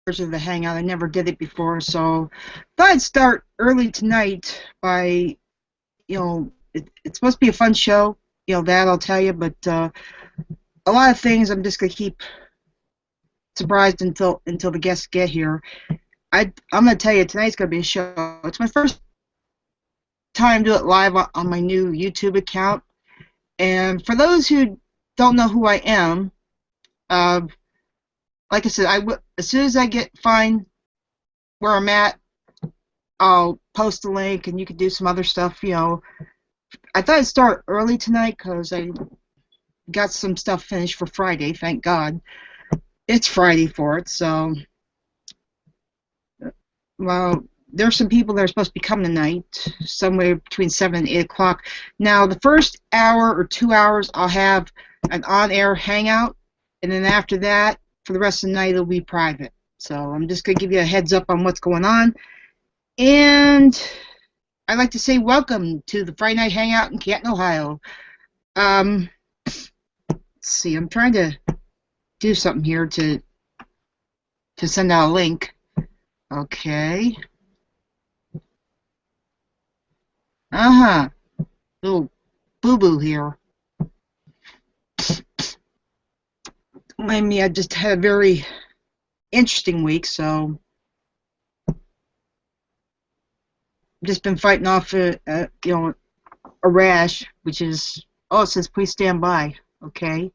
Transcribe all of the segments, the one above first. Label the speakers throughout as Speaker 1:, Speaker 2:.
Speaker 1: of the Hangout. I never did it before, so thought I'd start early tonight by, it's supposed to be a fun show, that I'll tell you, but a lot of things I'm just going to keep surprised until the guests get here. I'm going to tell you, tonight's going to be a show. It's my first time to do it live on my new YouTube account, and for those who don't know who I am, like I said, as soon as I find where I'm at, I'll post a link, and you can do some other stuff. I thought I'd start early tonight because I got some stuff finished for Friday. Thank God, it's Friday for it. So, well, there's some people that are supposed to be coming tonight, somewhere between 7 and 8 o'clock. Now, the first hour or 2 hours, I'll have an on-air hangout, and then after that, for the rest of the night, it'll be private. So I'm just going to give you a heads up on what's going on. And I'd like to say welcome to the Friday Night Hangout in Canton, Ohio. Let's see, I'm trying to do something here to send out a link. Okay. Little boo-boo here. Mind me, I just had a very interesting week, so I've just been fighting off a rash, which is, it says please stand by. Okay,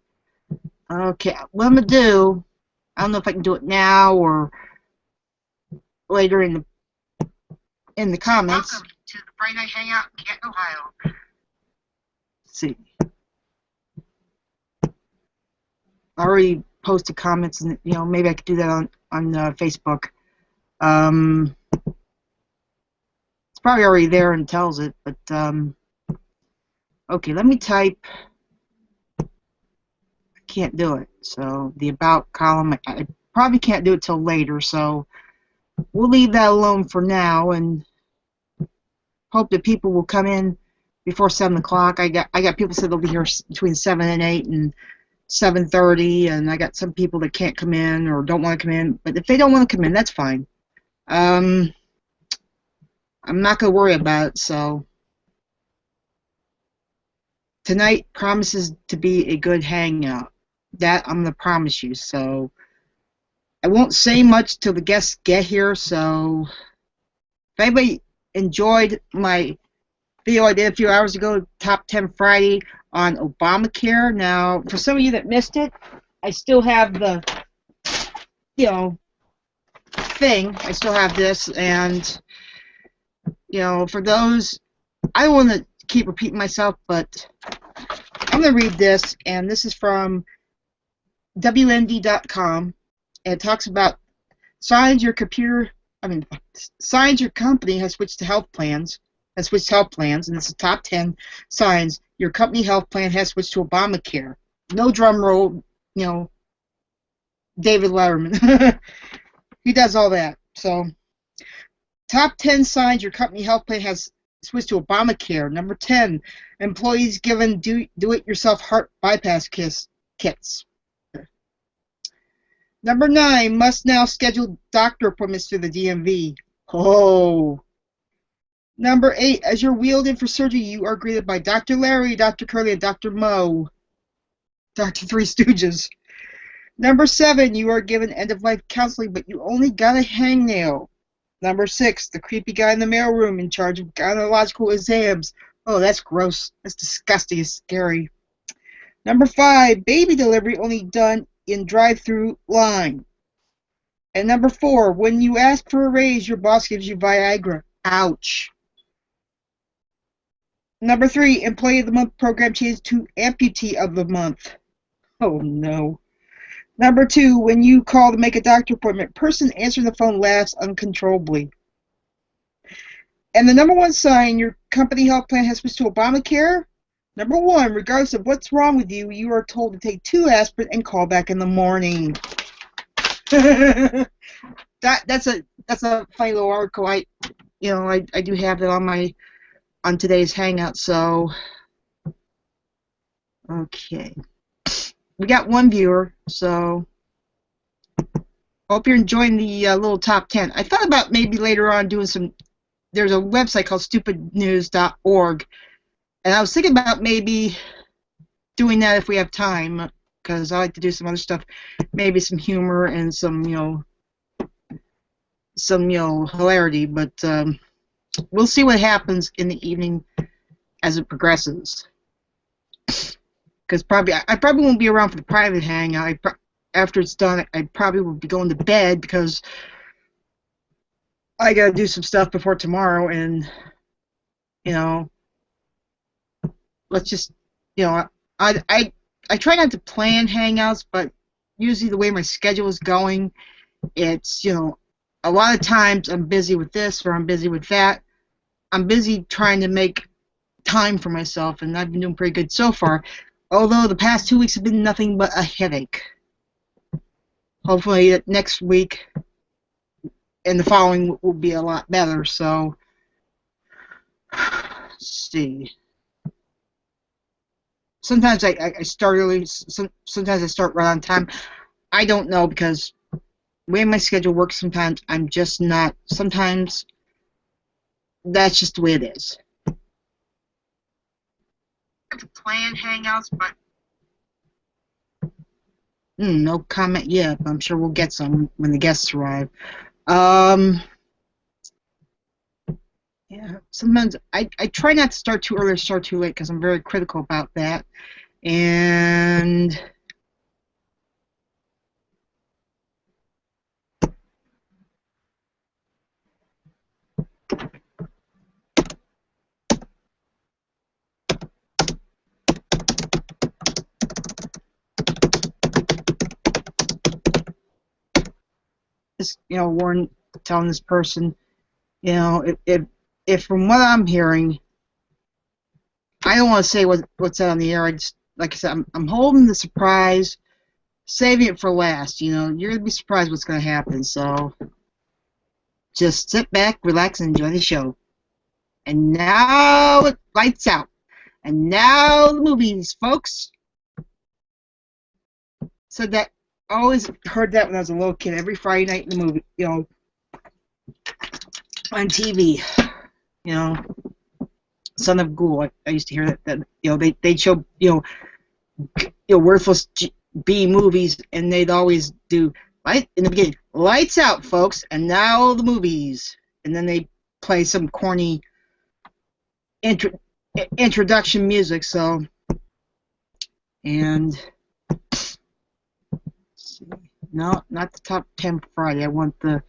Speaker 1: what I'm gonna do, I don't know if I can do it now or later in the comments. Welcome to the Friday Night Hangout in Canton, Ohio. Let's see, I already posted comments, and maybe I could do that on Facebook. It's probably already there and tells it, but okay, let me type. I can't do it. So the about column, I probably can't do it till later. So we'll leave that alone for now, and hope that people will come in before 7 o'clock. I got people said they'll be here between 7 and 8 and 7:30, and I got some people that can't come in or don't want to come in. But if they don't want to come in, that's fine. I'm not going to worry about it. So tonight promises to be a good hangout. That I'm going to promise you. So I won't say much till the guests get here. So if anybody enjoyed my video I did a few hours ago, Top 10 Friday on Obamacare. Now, for some of you that missed it, I still have the, thing. I still have this, and, for those, I don't want to keep repeating myself, but I'm going to read this, and this is from WND.com, and it talks about signs your company has switched to health plans. And this is top 10 signs your company health plan has switched to Obamacare. No drum roll, David Letterman. He does all that. So, top 10 signs your company health plan has switched to Obamacare. Number 10, employees given do-it-yourself heart bypass kits. Number 9, must now schedule doctor appointments through the DMV. Oh. Number 8, as you're wheeled in for surgery, you are greeted by Dr. Larry, Dr. Curly, and Dr. Moe. Dr. Three Stooges. Number 7, you are given end-of-life counseling, but you only got a hangnail. Number 6, the creepy guy in the mailroom in charge of gynecological exams. Oh, that's gross. That's disgusting. It's scary. Number 5, baby delivery only done in drive-through line. And number 4, when you ask for a raise, your boss gives you Viagra. Ouch. Number 3, Employee of the Month program changed to Amputee of the Month. Oh, no. Number 2, when you call to make a doctor appointment, person answering the phone laughs uncontrollably. And the number 1 sign your company health plan has switched to Obamacare, number 1, regardless of what's wrong with you, you are told to take 2 aspirin and call back in the morning. That's a funny little article. I do have that on today's hangout. So okay, we got 1 viewer. So Hope you're enjoying the little top 10. I thought about maybe later on doing some. There's a website called stupidnews.org, and I was thinking about maybe doing that if we have time, because I like to do some other stuff, maybe some humor and some hilarity. But we'll see what happens in the evening as it progresses. Because I probably won't be around for the private hangout. After it's done, I probably will be going to bed because I gotta do some stuff before tomorrow, and let's just I try not to plan hangouts, but usually the way my schedule is going, it's a lot of times I'm busy with this or I'm busy with that. I'm busy trying to make time for myself, and I've been doing pretty good so far. Although the past 2 weeks have been nothing but a headache. Hopefully next week and the following will be a lot better. So, let's see. Sometimes I start early. Sometimes I start right on time. I don't know, because the way my schedule works, sometimes I'm just not. Sometimes that's just the way it is. To plan hangouts, but no comment yet. But I'm sure we'll get some when the guests arrive. Yeah, sometimes I try not to start too early or start too late, because I'm very critical about that. And just Warren telling this person, if from what I'm hearing, I don't want to say what's said on the air. I just, like I said, I'm holding the surprise, saving it for last. You're gonna be surprised what's gonna happen. So just sit back, relax, and enjoy the show. And now it lights out. And now the movies, folks. Said that. I always heard that when I was a little kid. Every Friday night in the movie, on TV, Son of Ghoul. I used to hear that they'd show worthless B movies, and they'd always do in the beginning, lights out, folks, and now the movies, and then they play some corny introduction music. So, and no, not the top 10 for Friday. I want the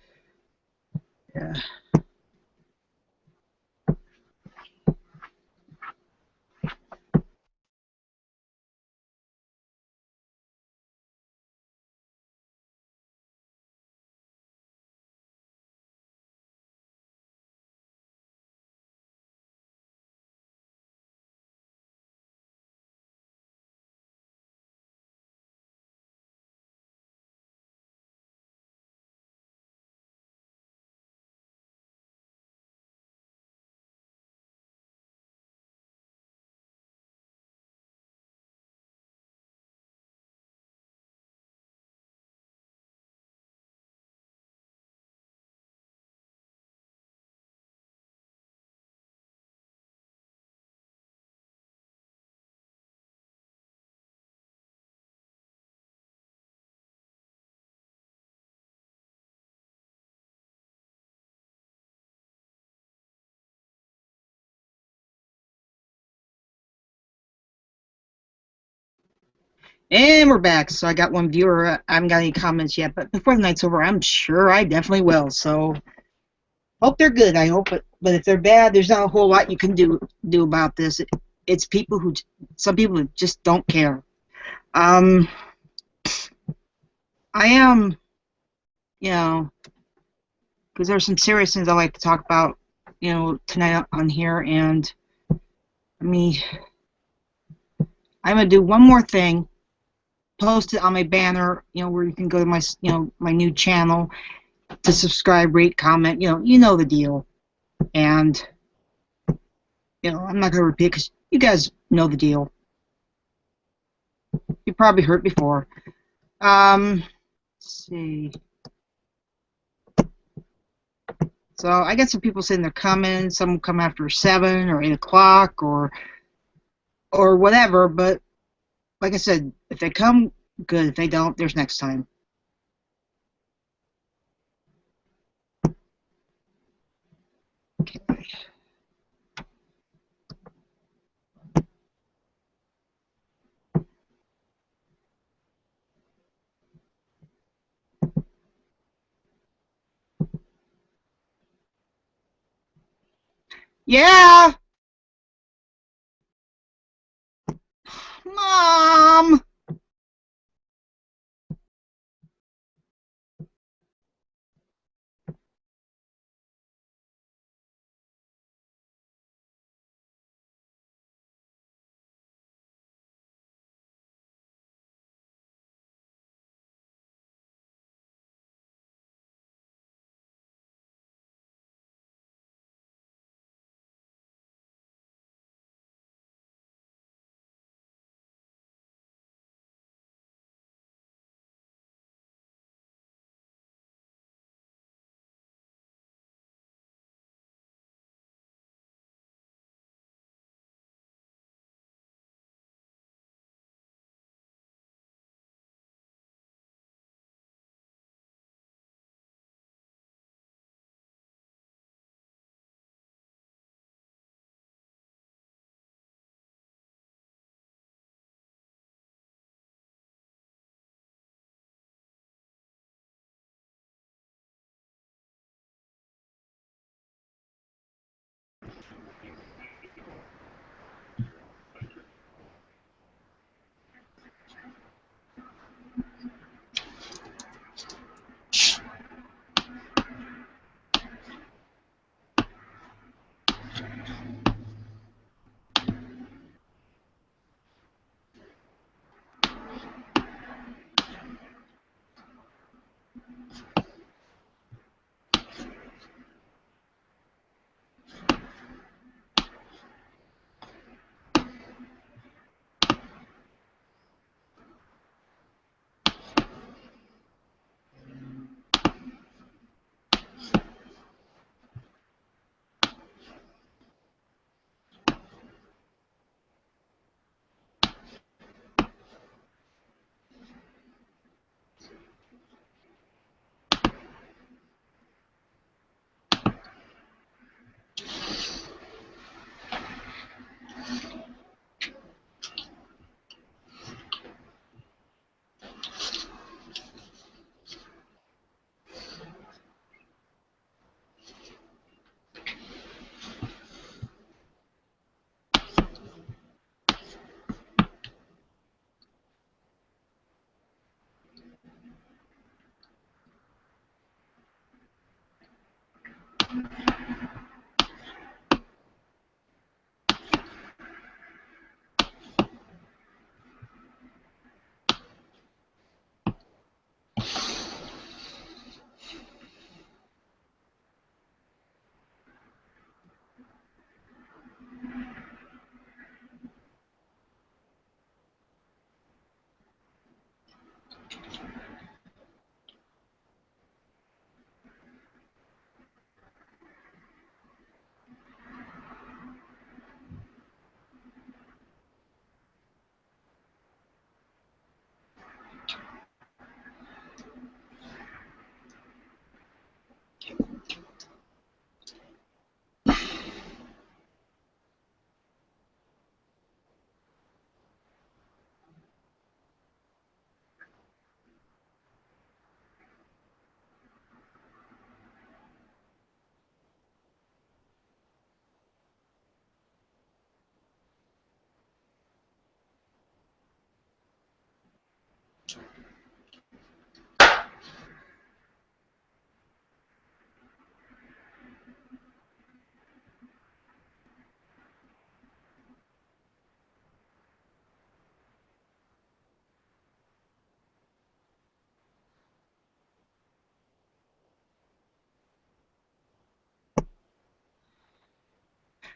Speaker 1: And we're back. So I got one viewer. I haven't got any comments yet, but before the night's over, I'm sure I definitely will. So hope they're good. I hope it. But if they're bad, there's not a whole lot you can do about this. It's some people who just don't care. I am, because there's some serious things I like to talk about, tonight on here, and I'm gonna do one more thing. Post it on my banner, where you can go to my, my new channel to subscribe, rate, comment, you know the deal. And, I'm not going to repeat, because you guys know the deal. You probably heard before. Let's see. So I get some people saying they're coming. Some come after 7 or 8 o'clock or whatever. But like I said, if they come, good. If they don't, there's next time. Okay. Yeah, Mom.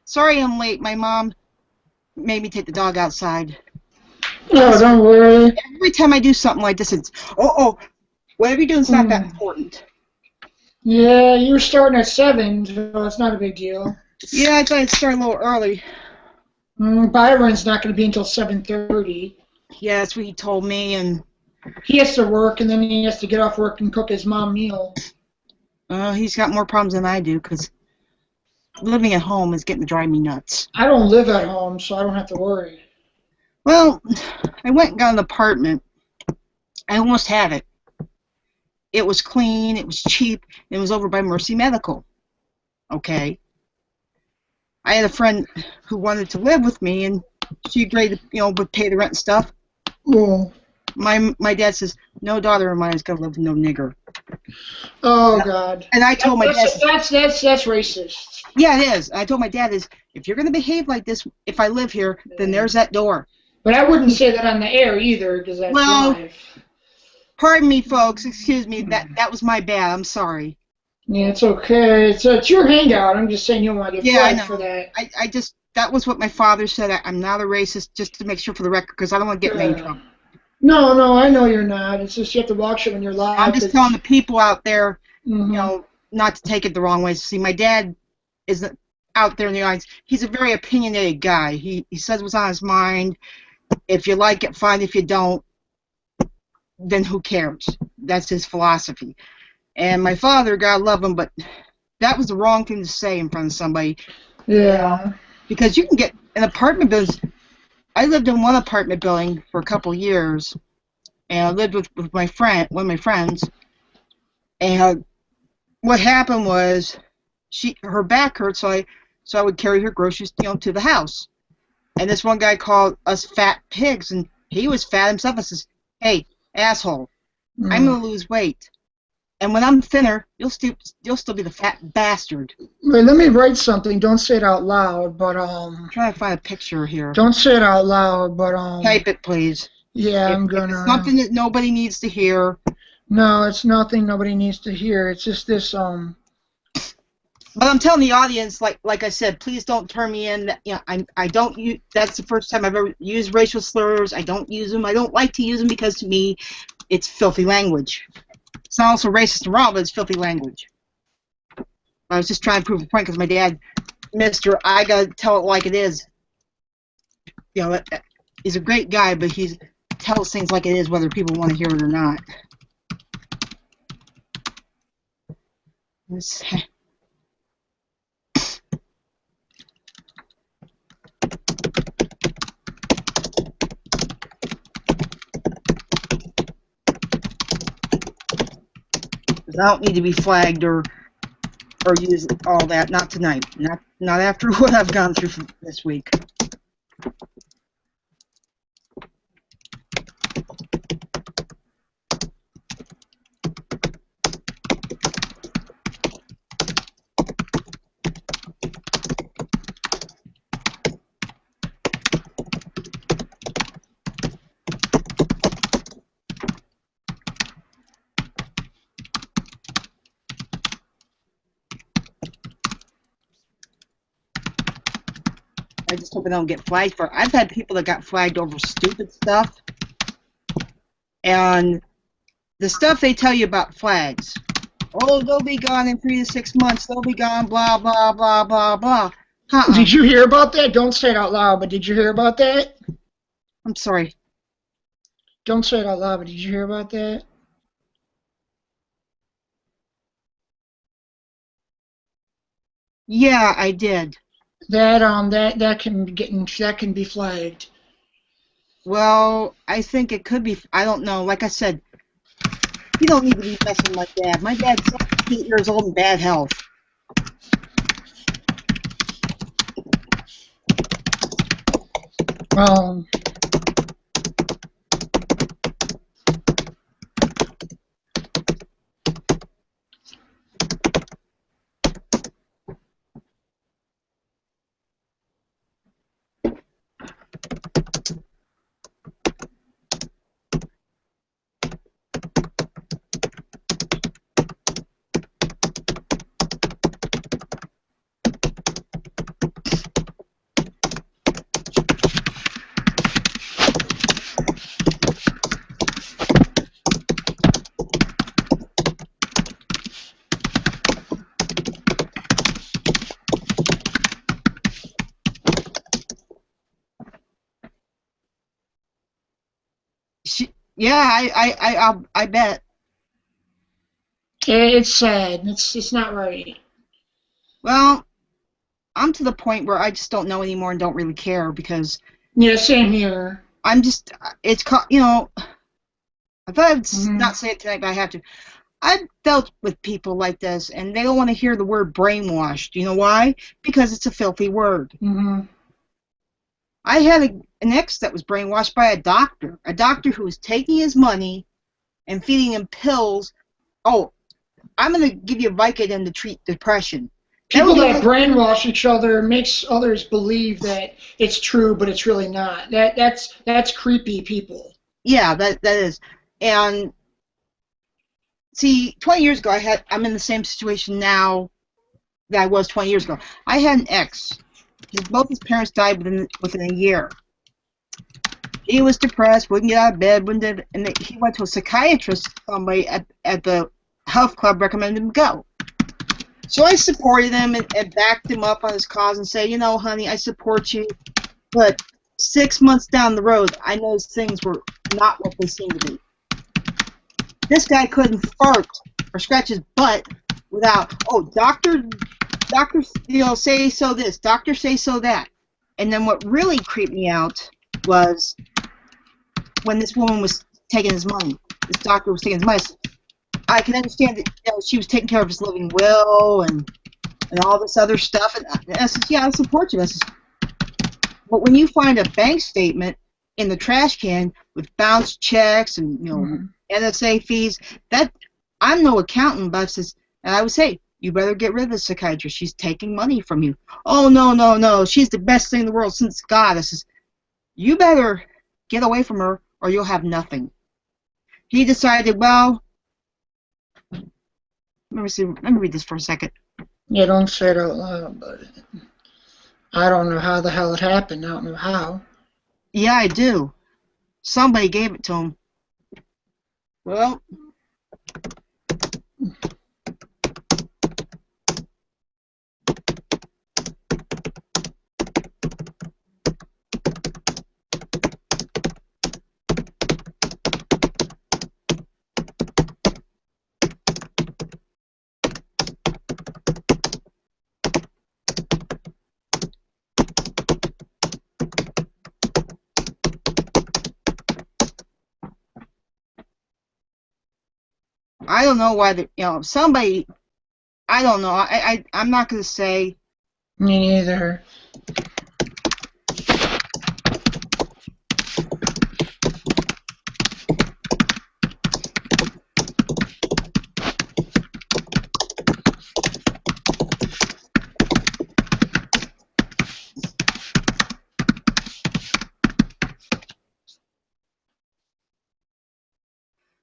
Speaker 1: Sorry I'm late. My mom made me take the dog outside.
Speaker 2: No, don't worry.
Speaker 1: Every time I do something like this, it's, oh, whatever you're doing is not that important.
Speaker 2: Yeah, you were starting at 7, so it's not a big deal.
Speaker 1: Yeah, I thought I'd start a little early.
Speaker 2: Byron's not going to be until 7:30.
Speaker 1: Yeah, that's what he told me, and
Speaker 2: He has to work, and then he has to get off work and cook his mom meal.
Speaker 1: he's got more problems than I do, because living at home is getting to drive me nuts.
Speaker 2: I don't live at home, so I don't have to worry.
Speaker 1: Well, I went and got an apartment. I almost had it. It was clean, it was cheap, it was over by Mercy Medical. Okay. I had a friend who wanted to live with me, and she agreed to, would pay the rent and stuff.
Speaker 2: Oh.
Speaker 1: My dad says, no daughter of mine is going to live with no nigger.
Speaker 2: Oh, God.
Speaker 1: And I told my dad.
Speaker 2: That's racist.
Speaker 1: Yeah, it is. I told my dad, if you're going to behave like this, if I live here, then there's that door.
Speaker 2: But I wouldn't say that on the air either, because that's live.
Speaker 1: Pardon me, folks. Excuse me. That was my bad. I'm sorry.
Speaker 2: Yeah, it's okay. It's your hangout. I'm just saying you don't want to get flagged for that.
Speaker 1: That was what my father said. I'm not a racist, just to make sure for the record, because I don't want to get me in trouble.
Speaker 2: No, I know you're not. It's just you have to watch it when you're live.
Speaker 1: I'm just telling the people out there, not to take it the wrong way. See, my dad is out there in the audience. He's a very opinionated guy. He says what's on his mind. If you like it, fine. If you don't, then who cares? That's his philosophy. And my father, God love him, but that was the wrong thing to say in front of somebody.
Speaker 2: Yeah.
Speaker 1: Because you can get an apartment building. I lived in one apartment building for a couple of years, and I lived with one of my friends. And what happened was, her back hurt, so I would carry her groceries, to the house. And this one guy called us fat pigs, and he was fat himself. I says, "Hey, asshole, I'm gonna lose weight, and when I'm thinner, you'll still be the fat bastard."
Speaker 2: Wait, let me write something. Don't say it out loud, but
Speaker 1: I'm trying to find a picture here.
Speaker 2: Don't say it out loud, but
Speaker 1: type it, please.
Speaker 2: Yeah, I'm gonna.
Speaker 1: If it's something that nobody needs to hear.
Speaker 2: No, it's nothing nobody needs to hear. It's just this
Speaker 1: But I'm telling the audience, like I said, please don't turn me in. I don't use. That's the first time I've ever used racial slurs. I don't use them. I don't like to use them because to me, it's filthy language. It's not also racist and wrong, but it's filthy language. I was just trying to prove a point because my dad, Mister, I gotta tell it like it is. He's a great guy, but he tells things like it is, whether people want to hear it or not. I don't need to be flagged or use all that. Not tonight. Not after what I've gone through this week. I just hope I don't get flagged for it. I've had people that got flagged over stupid stuff. And the stuff they tell you about flags. Oh, they'll be gone in 3 to 6 months. They'll be gone, blah, blah, blah, blah, blah.
Speaker 2: Did you hear about that? Don't say it out loud, but did you hear about that?
Speaker 1: I'm sorry.
Speaker 2: Don't say it out loud, but did you hear about that?
Speaker 1: Yeah, I did.
Speaker 2: That can be flagged.
Speaker 1: Well, I think it could be. I don't know. Like I said, you don't need to be messing with my dad. My dad's 8 years old and bad health. Yeah, I bet.
Speaker 2: It's sad. It's not right.
Speaker 1: Well, I'm to the point where I just don't know anymore and don't really care because
Speaker 2: Yeah, same here.
Speaker 1: I'm just, you know, I thought I'd
Speaker 2: Hmm.
Speaker 1: not say it tonight, but I have to. I've dealt with people like this, and they don't want to hear the word brainwashed. You know why? Because it's a filthy word.
Speaker 2: Hmm.
Speaker 1: I had an ex that was brainwashed by a doctor who was taking his money and feeding him pills. Oh, I'm going to give you Vicodin to treat depression. That would
Speaker 2: People
Speaker 1: be
Speaker 2: that
Speaker 1: like,
Speaker 2: brainwash each other makes others believe that it's true, but it's really not. That's creepy people.
Speaker 1: yeah, that is. And see, 20 years ago, I'm in the same situation now that I was 20 years ago. I had an ex. Both his parents died within a year. He was depressed, wouldn't get out of bed, and he went to a psychiatrist. Somebody at the health club recommended him go. So I supported him and backed him up on his cause and say, you know, honey, I support you, but 6 months down the road, I noticed things were not what they seemed to be. This guy couldn't fart or scratch his butt without, oh, doctor, say so this, doctor say so that. And then what really creeped me out was when this woman was taking his money. This doctor was taking his money. I can understand that she was taking care of his living will and all this other stuff. And I said, yeah, I support you. I said, but when you find a bank statement in the trash can with bounced checks and
Speaker 2: Hmm.
Speaker 1: NSA fees, that I'm no accountant, but I says, and I would say, you better get rid of the psychiatrist. She's taking money from you. Oh no, no, no. She's the best thing in the world since God. I says, you better get away from her or you'll have nothing. He decided, well, let me read this for a second.
Speaker 2: Yeah, don't say it out loud, but I don't know how the hell it happened. I don't know how.
Speaker 1: Yeah, I do. Somebody gave it to him. Well, I don't know why somebody. I don't know. I'm not going to say.
Speaker 2: Me neither.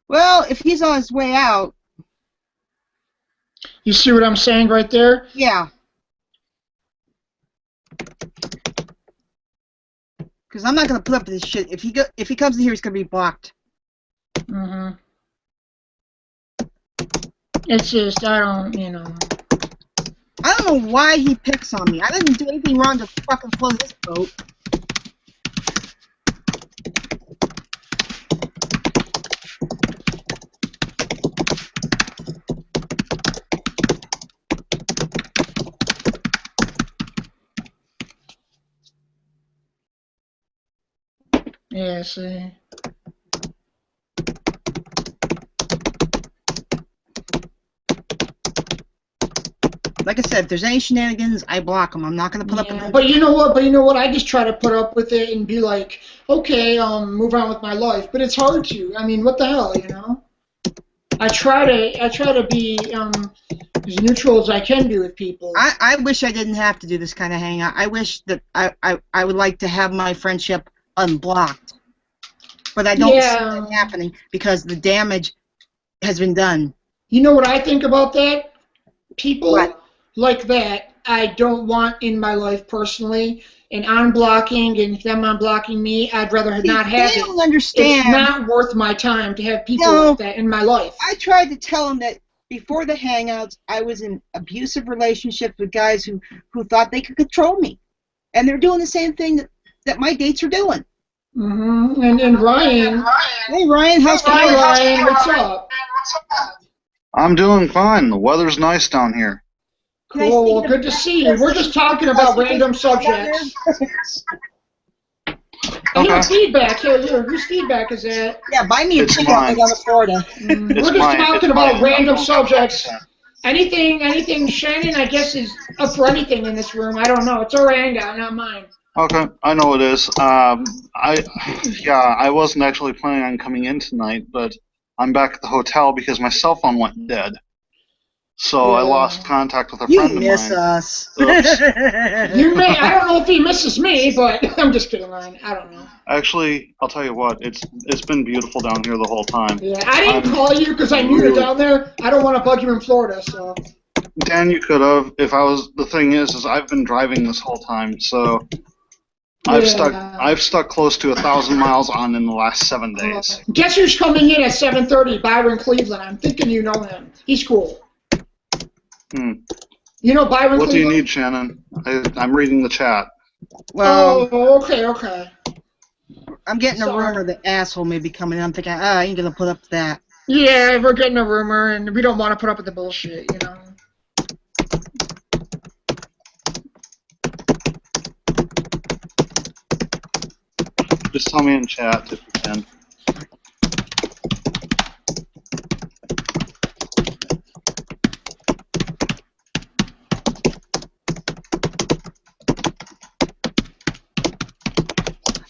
Speaker 1: Well, if he's on his way out,
Speaker 2: You see what I'm saying right there?
Speaker 1: yeah, because I'm not going to put up with this shit. If he comes in here, he's going to be blocked.
Speaker 2: Hmm. It's just
Speaker 1: I don't know why he picks on me. I didn't do anything wrong to fucking float this boat.
Speaker 2: Yeah, see.
Speaker 1: Like I said, if there's any shenanigans, I block them. I'm not going to put up with
Speaker 2: Yeah,
Speaker 1: it.
Speaker 2: but you know what? But you know what? I just try to put up with it and be like, okay, move on with my life. But it's hard to. I mean, what the hell? I try to be as neutral as I can be with people.
Speaker 1: I wish I didn't have to do this kind of hangout. I wish that I would like to have my friendship unblocked. But I don't see that
Speaker 2: Yeah.
Speaker 1: happening because the damage has been done.
Speaker 2: You know what I think about that?
Speaker 1: What?
Speaker 2: People like that I don't want in my life personally. And unblocking and them unblocking me, I'd rather
Speaker 1: See,
Speaker 2: not
Speaker 1: they
Speaker 2: have it.
Speaker 1: don't
Speaker 2: It's
Speaker 1: understand.
Speaker 2: not worth my time to have people like
Speaker 1: No,
Speaker 2: that in my life.
Speaker 1: I tried to tell them that before the hangouts, I was in abusive relationships with guys who thought they could control me. And they're doing the same thing that my dates are doing.
Speaker 2: And Ryan.
Speaker 1: Hey Ryan, how's
Speaker 2: Hi
Speaker 1: it
Speaker 2: Ryan, what's up?
Speaker 3: I'm doing fine. The weather's nice down here.
Speaker 1: Can I
Speaker 2: Cool.
Speaker 1: sneak
Speaker 2: Well,
Speaker 1: in
Speaker 2: good to see you. We're just talking about random subjects. I hear
Speaker 3: Okay.
Speaker 2: feedback. Here. Whose feedback is that?
Speaker 1: Yeah, buy me a
Speaker 3: It's
Speaker 1: ticket.
Speaker 3: mine.
Speaker 1: I'll go to Florida.
Speaker 3: It's
Speaker 2: We're just talking about
Speaker 3: mine.
Speaker 2: random subjects. Anything Shannon, I guess, is up for anything in this room. I don't know. It's our hangout, not mine.
Speaker 3: Okay, I know it is. I wasn't actually planning on coming in tonight, but I'm back at the hotel because my cell phone went dead. So I lost contact with a
Speaker 1: You
Speaker 3: friend of
Speaker 1: miss
Speaker 3: mine.
Speaker 1: us.
Speaker 3: Oops.
Speaker 2: You may. I don't know if he misses me, but I'm just kidding, Ryan. I don't know.
Speaker 3: Actually, I'll tell you what. It's been beautiful down here the whole time.
Speaker 2: Yeah, I didn't call you because I knew you're down there. I don't want to bug you in Florida, so.
Speaker 3: Dan, you could have. If I was. The thing is I've been driving this whole time, so I've stuck close to 1,000 miles on in the last 7 days.
Speaker 2: Guess who's coming in at 7:30? Byron Cleveland. I'm thinking you know him. He's cool. You know Byron
Speaker 3: What
Speaker 2: Cleveland?
Speaker 3: do you need, Shannon? I'm reading the chat.
Speaker 1: Well,
Speaker 2: okay.
Speaker 1: I'm getting a rumor that asshole may be coming in. I'm thinking, I ain't gonna put up with that.
Speaker 2: Yeah, we're getting a rumor, and we don't want to put up with the bullshit, you know.
Speaker 3: Just tell me in chat if you can.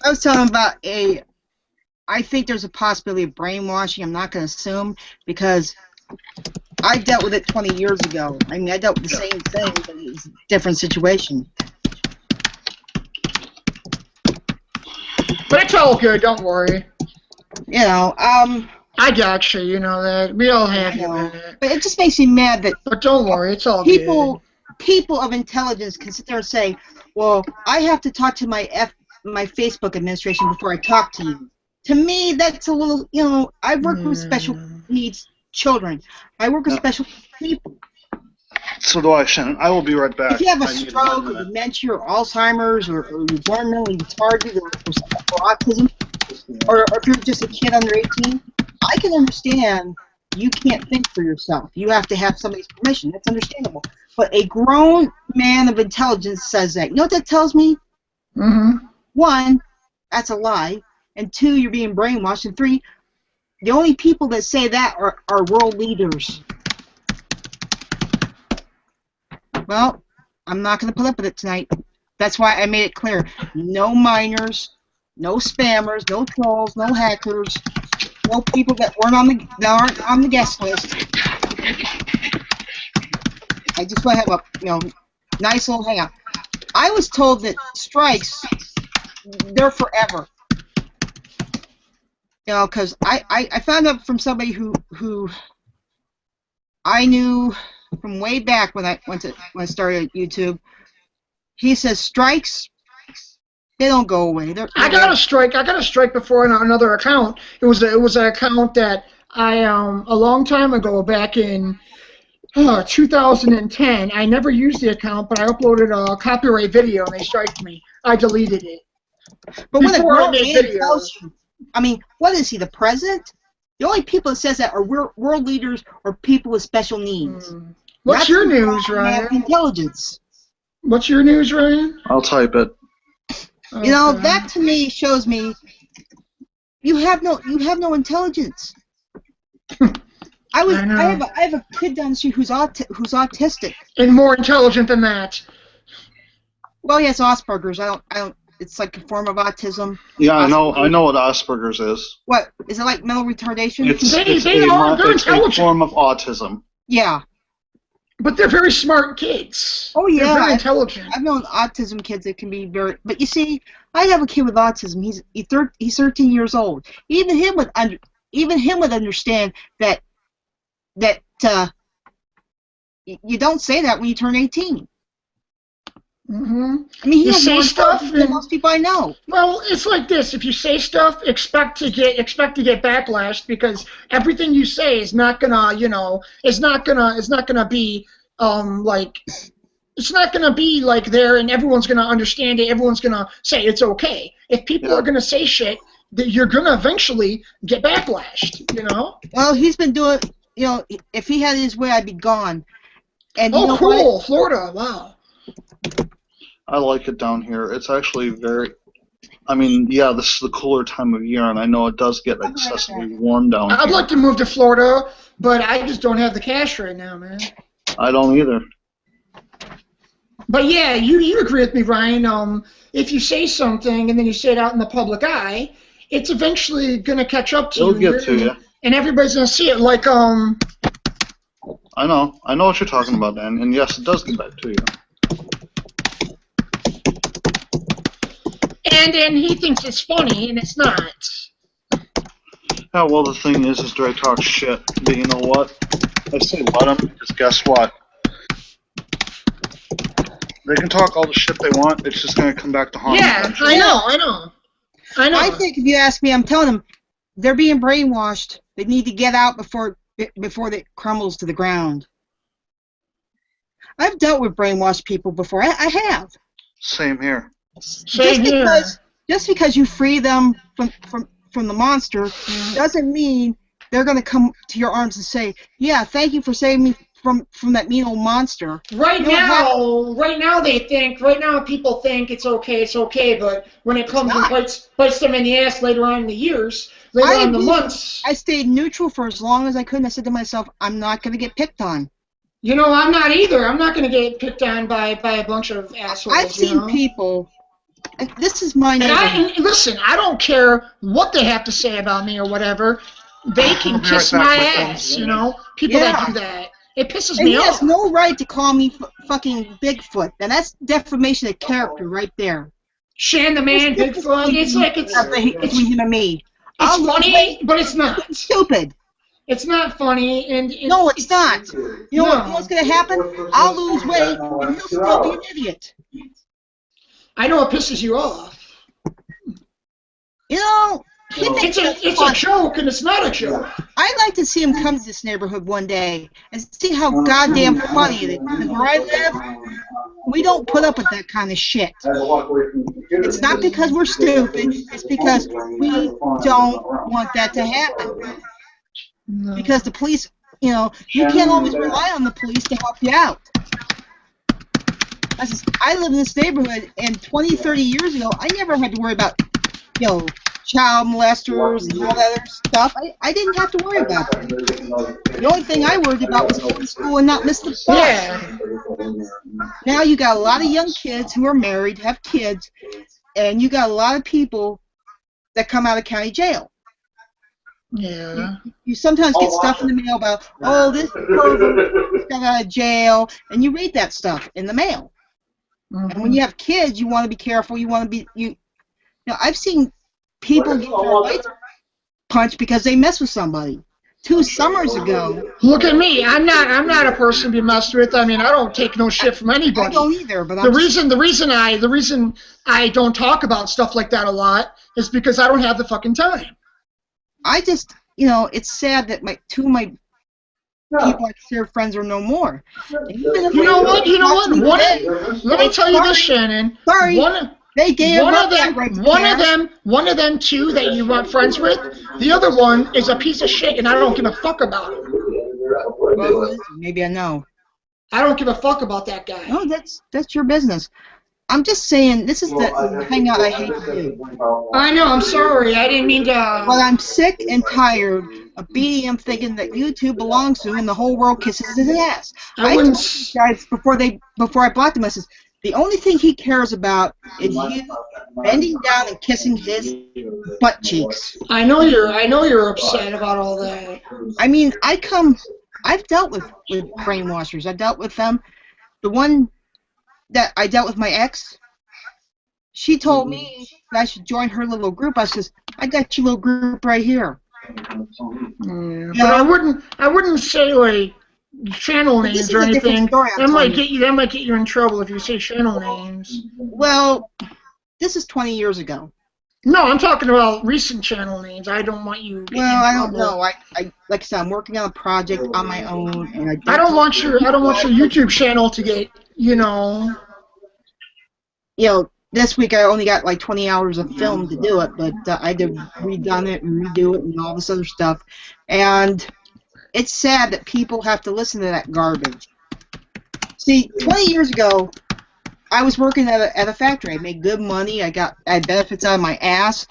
Speaker 1: I was telling him about I think there's a possibility of brainwashing. I'm not going to assume because I dealt with it 20 years ago. I mean, I dealt with the same thing, but it was a different situation.
Speaker 2: But it's all good, don't worry.
Speaker 1: You know,
Speaker 2: I got you, you know that. We all have you, man.
Speaker 1: But it just makes me mad that
Speaker 2: But don't worry, it's all
Speaker 1: people of intelligence can sit there and say, well, I have to talk to my Facebook administration before I talk to you. To me, that's a little, you know, I work with special needs children. I work with special people.
Speaker 3: So do I, Shannon. I will be right back.
Speaker 1: If you have a stroke or dementia or Alzheimer's or you're born mentally retarded or autism, or if you're just a kid under 18, I can understand you can't think for yourself. You have to have somebody's permission. That's understandable. But a grown man of intelligence says that. You know what that tells me? One, that's a lie. And two, you're being brainwashed. And three, the only people that say that are world leaders. Well, I'm not going to put up with it tonight. That's why I made it clear. No minors, no spammers, no trolls, no hackers, no people that aren't on the guest list. I just want to have a nice little hangout. I was told that strikes, they're forever. You know, because I found out from somebody who I knew from way back when I started YouTube. He says strikes, they don't go away.
Speaker 2: I got a strike before on another account. It was an account that I a long time ago, back in 2010. I never used the account, but I uploaded a copyright video and they striked me. I deleted it.
Speaker 1: But when a grown man tells you, I mean, what is he, the president? The only people that says that are world leaders or people with special needs.
Speaker 2: What's your news, Ryan?
Speaker 1: Intelligence.
Speaker 2: What's your news, Ryan?
Speaker 3: I'll type it.
Speaker 1: Okay. You know, that to me shows me you have no intelligence. I have a kid down the street who's autistic.
Speaker 2: And more intelligent than that.
Speaker 1: Well, he has Asperger's. I don't. It's like a form of autism.
Speaker 3: Yeah, I know what Asperger's is.
Speaker 1: What is it, like mental retardation?
Speaker 3: It's a form of autism.
Speaker 1: Yeah.
Speaker 2: But they're very smart kids.
Speaker 1: Oh yeah,
Speaker 2: they're very intelligent.
Speaker 1: I've known autism kids that can be very. But you see, I have a kid with autism. He's 13 years old. Even him would understand that you don't say that when you turn 18. I mean,
Speaker 2: you say stuff
Speaker 1: than most people I know.
Speaker 2: Well, it's like this: if you say stuff, expect to get backlash, because everything you say is not gonna, it's not gonna be it's not gonna be like there, and everyone's gonna understand it. Everyone's gonna say it's okay. if people are going to say shit, that you're going to eventually get backlashed, you know?
Speaker 1: Well, he's been doing, if he had his way, I'd be gone. And you know
Speaker 2: cool.
Speaker 1: what?
Speaker 2: Florida, wow.
Speaker 3: I like it down here. It's actually very. I mean, yeah, this is the cooler time of year, and I know it does get excessively warm down here.
Speaker 2: I'd like to move to Florida, but I just don't have the cash right now, man.
Speaker 3: I don't either.
Speaker 2: But yeah, you agree with me, Ryan. If you say something and then you say it out in the public eye, it's eventually going to catch up to you.
Speaker 3: It'll get to you.
Speaker 2: And everybody's going to see it. Like,
Speaker 3: I know what you're talking about, Dan, and yes, it does get back to you.
Speaker 2: And he thinks it's funny, and it's not.
Speaker 3: Yeah, well, the thing is do I talk shit? But you know what? I say let them, because guess what? They can talk all the shit they want. It's just going to come back to haunt them.
Speaker 2: Yeah, I know.
Speaker 1: I think if you ask me, I'm telling them they're being brainwashed. They need to get out before it crumbles to the ground. I've dealt with brainwashed people before. I have.
Speaker 3: Same here.
Speaker 1: Just because you free them from the monster doesn't mean they're going to come to your arms and say, "Yeah, thank you for saving me from that mean old monster."
Speaker 2: Right now people think it's okay, but when it comes and bites them in the ass later on in the years, later on in the months.
Speaker 1: I stayed neutral for as long as I could, and I said to myself, I'm not going to get picked on.
Speaker 2: You know, I'm not either. I'm not going to get picked on by a bunch of assholes.
Speaker 1: I've seen people. This is my neighborhood.
Speaker 2: Listen, I don't care what they have to say about me or whatever. They can kiss my ass, you know? People that do that. It pisses me off.
Speaker 1: He has no right to call me fucking Bigfoot. And that's defamation of character right there.
Speaker 2: Shan the man, Bigfoot. It's like it's
Speaker 1: between him and me.
Speaker 2: It's funny, but it's not.
Speaker 1: It's stupid.
Speaker 2: It's not funny,
Speaker 1: no, it's not. You know what's going to happen? I'll lose weight, and he'll still be an idiot.
Speaker 2: I know it pisses you off.
Speaker 1: You know,
Speaker 2: it's a joke, and it's not a joke.
Speaker 1: I'd like to see him come to this neighborhood one day and see how goddamn funny it is. Because where I live, we don't put up with that kind of shit. It's not because we're stupid. It's because we don't want that to happen. No. Because the police, you can't always rely on the police to help you out. I live in this neighborhood, and 20, 30 years ago, I never had to worry about, child molesters and all that other stuff. I didn't have to worry about that. The only thing I worried about was going to school and not miss the bus. Yeah. Now you got a lot of young kids who are married, have kids, and you got a lot of people that come out of county jail.
Speaker 2: Yeah.
Speaker 1: You sometimes get stuff in the mail about, this person got out of jail, and you read that stuff in the mail. Mm-hmm. And when you have kids, you want to be careful. You want to be I've seen people get their lights punched because they mess with somebody. 2 summers ago.
Speaker 2: Look at me. I'm not a person to be messed with. I mean, I don't take no shit from anybody.
Speaker 1: I don't either. But
Speaker 2: the reason I don't talk about stuff like that a lot is because I don't have the fucking time.
Speaker 1: I just, it's sad that two of my people I consider friends are no more.
Speaker 2: You know what? Let me tell you this, Shannon.
Speaker 1: Sorry. They gave
Speaker 2: one of them two that you want friends with. The other one is a piece of shit, and I don't give a fuck about him.
Speaker 1: Well, maybe I know.
Speaker 2: I don't give a fuck about that guy.
Speaker 1: No, that's your business. I'm just saying, this is the hangout I hate to do.
Speaker 2: I know, I'm sorry. I didn't mean to...
Speaker 1: But I'm sick and tired of BDM thinking that YouTube belongs to him and the whole world kisses his ass. I told these guys before I blocked him, I said, the only thing he cares about is you bending down and kissing his butt cheeks.
Speaker 2: I know you're upset about all that.
Speaker 1: I mean, I've dealt with brainwashers. I've dealt with them. The one that I dealt with my ex, she told me that I should join her little group. I says, I got your little group right here.
Speaker 2: Yeah, but I wouldn't say like channel names or anything. That might get you in trouble if you say channel names.
Speaker 1: Well, this is 20 years ago.
Speaker 2: No, I'm talking about recent channel names. I don't want you.
Speaker 1: Well, I don't know. I like I said, I'm working on a project on my own, and
Speaker 2: I don't want your YouTube channel to get
Speaker 1: this week I only got like 20 hours of film to do it, but I had to redone it and redo it and all this other stuff. And it's sad that people have to listen to that garbage. See, 20 years ago, I was working at a factory. I made good money. I had benefits out of my ass.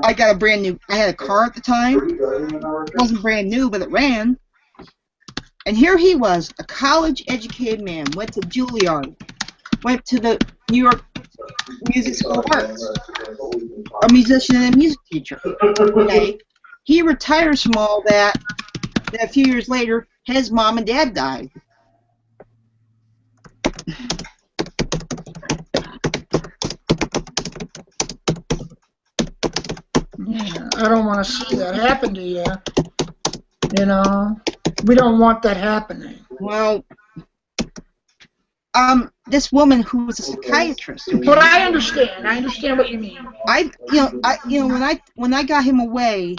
Speaker 1: I got I had a car at the time. It wasn't brand new, but it ran. And here he was, a college-educated man, went to Juilliard, went to the New York Music School of Arts, a musician and a music teacher. Okay? He retires from all that, and a few years later, his mom and dad died.
Speaker 2: Yeah, I don't want to see that happen to you. You know, we don't want that happening.
Speaker 1: Well, this woman who was a psychiatrist.
Speaker 2: But I understand. I understand what you mean.
Speaker 1: When I got him away,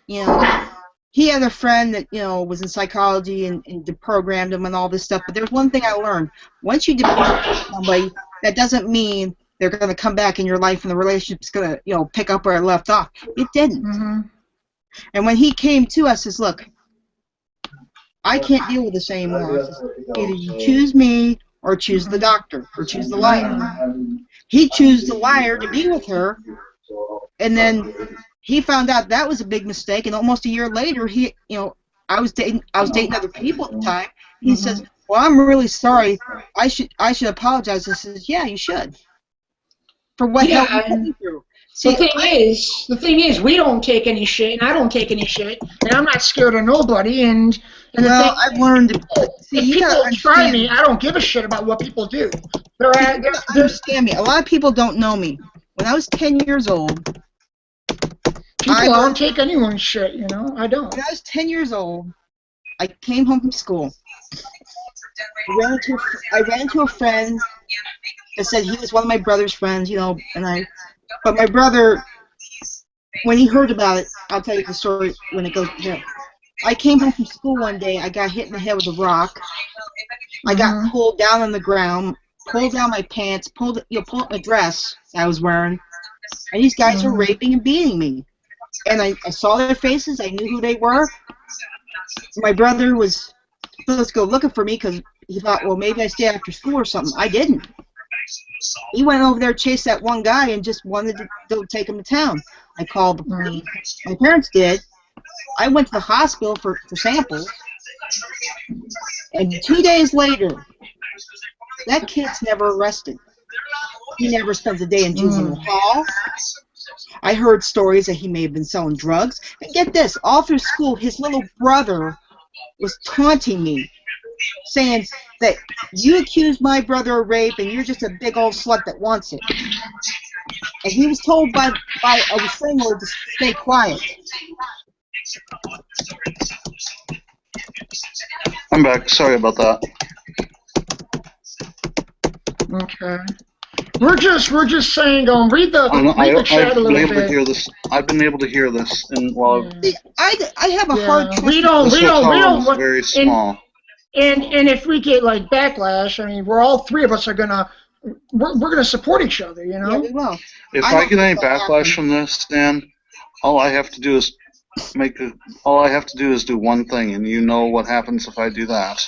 Speaker 1: he had a friend that was in psychology and deprogrammed him and all this stuff. But there's one thing I learned: once you deprogram somebody, that doesn't mean they're going to come back in your life and the relationship's going to pick up where it left off. It didn't. Mm-hmm. And when he came to us, says, "Look, I can't deal with this anymore. Says, either you choose me or choose the doctor or choose the liar." He chose the liar to be with her, and then he found out that was a big mistake. And almost a year later, I was dating other people at the time. He says, "Well, I'm really sorry. I should apologize." I says, "Yeah, you should." For what help you put me through. See,
Speaker 2: the thing is, we don't take any shit, and I don't take any shit, and I'm not scared of nobody. And
Speaker 1: I've learned to see.
Speaker 2: If people try me, I don't give a shit about what people do.
Speaker 1: Understand me. A lot of people don't know me. When I was 10 years old,
Speaker 2: I don't take anyone's shit. I don't.
Speaker 1: When I was 10 years old, I came home from school. I ran into a friend that said he was one of my brother's friends, but my brother, when he heard about it, I'll tell you the story when it goes there. I came home from school one day, I got hit in the head with a rock, I got pulled down on the ground, pulled down my pants, pulled up my dress I was wearing, and these guys were raping and beating me. And I saw their faces, I knew who they were. My brother was supposed to go looking for me because he thought, well, maybe I stay after school or something. I didn't. He went over there, chased that one guy, and just wanted to take him to town. I called the police. My parents did. I went to the hospital for samples. And 2 days later, that kid's never arrested. He never spent a day in juvenile hall. I heard stories that he may have been selling drugs. And get this, all through school, his little brother was taunting me, saying that you accused my brother of rape and you're just a big old slut that wants it. And he was told by a restraining order to stay quiet.
Speaker 3: I'm back. Sorry about that.
Speaker 2: Okay. We're just saying, read the chat a little bit.
Speaker 3: I've been able to hear this, and
Speaker 1: I have a hard time.
Speaker 2: We don't.
Speaker 3: Very small.
Speaker 2: And if we get like backlash, I mean, we're all three of us are gonna support each other,
Speaker 1: Yeah, we will.
Speaker 3: If I get any backlash from this, Dan, all I have to do is do one thing, and you know what happens if I do that.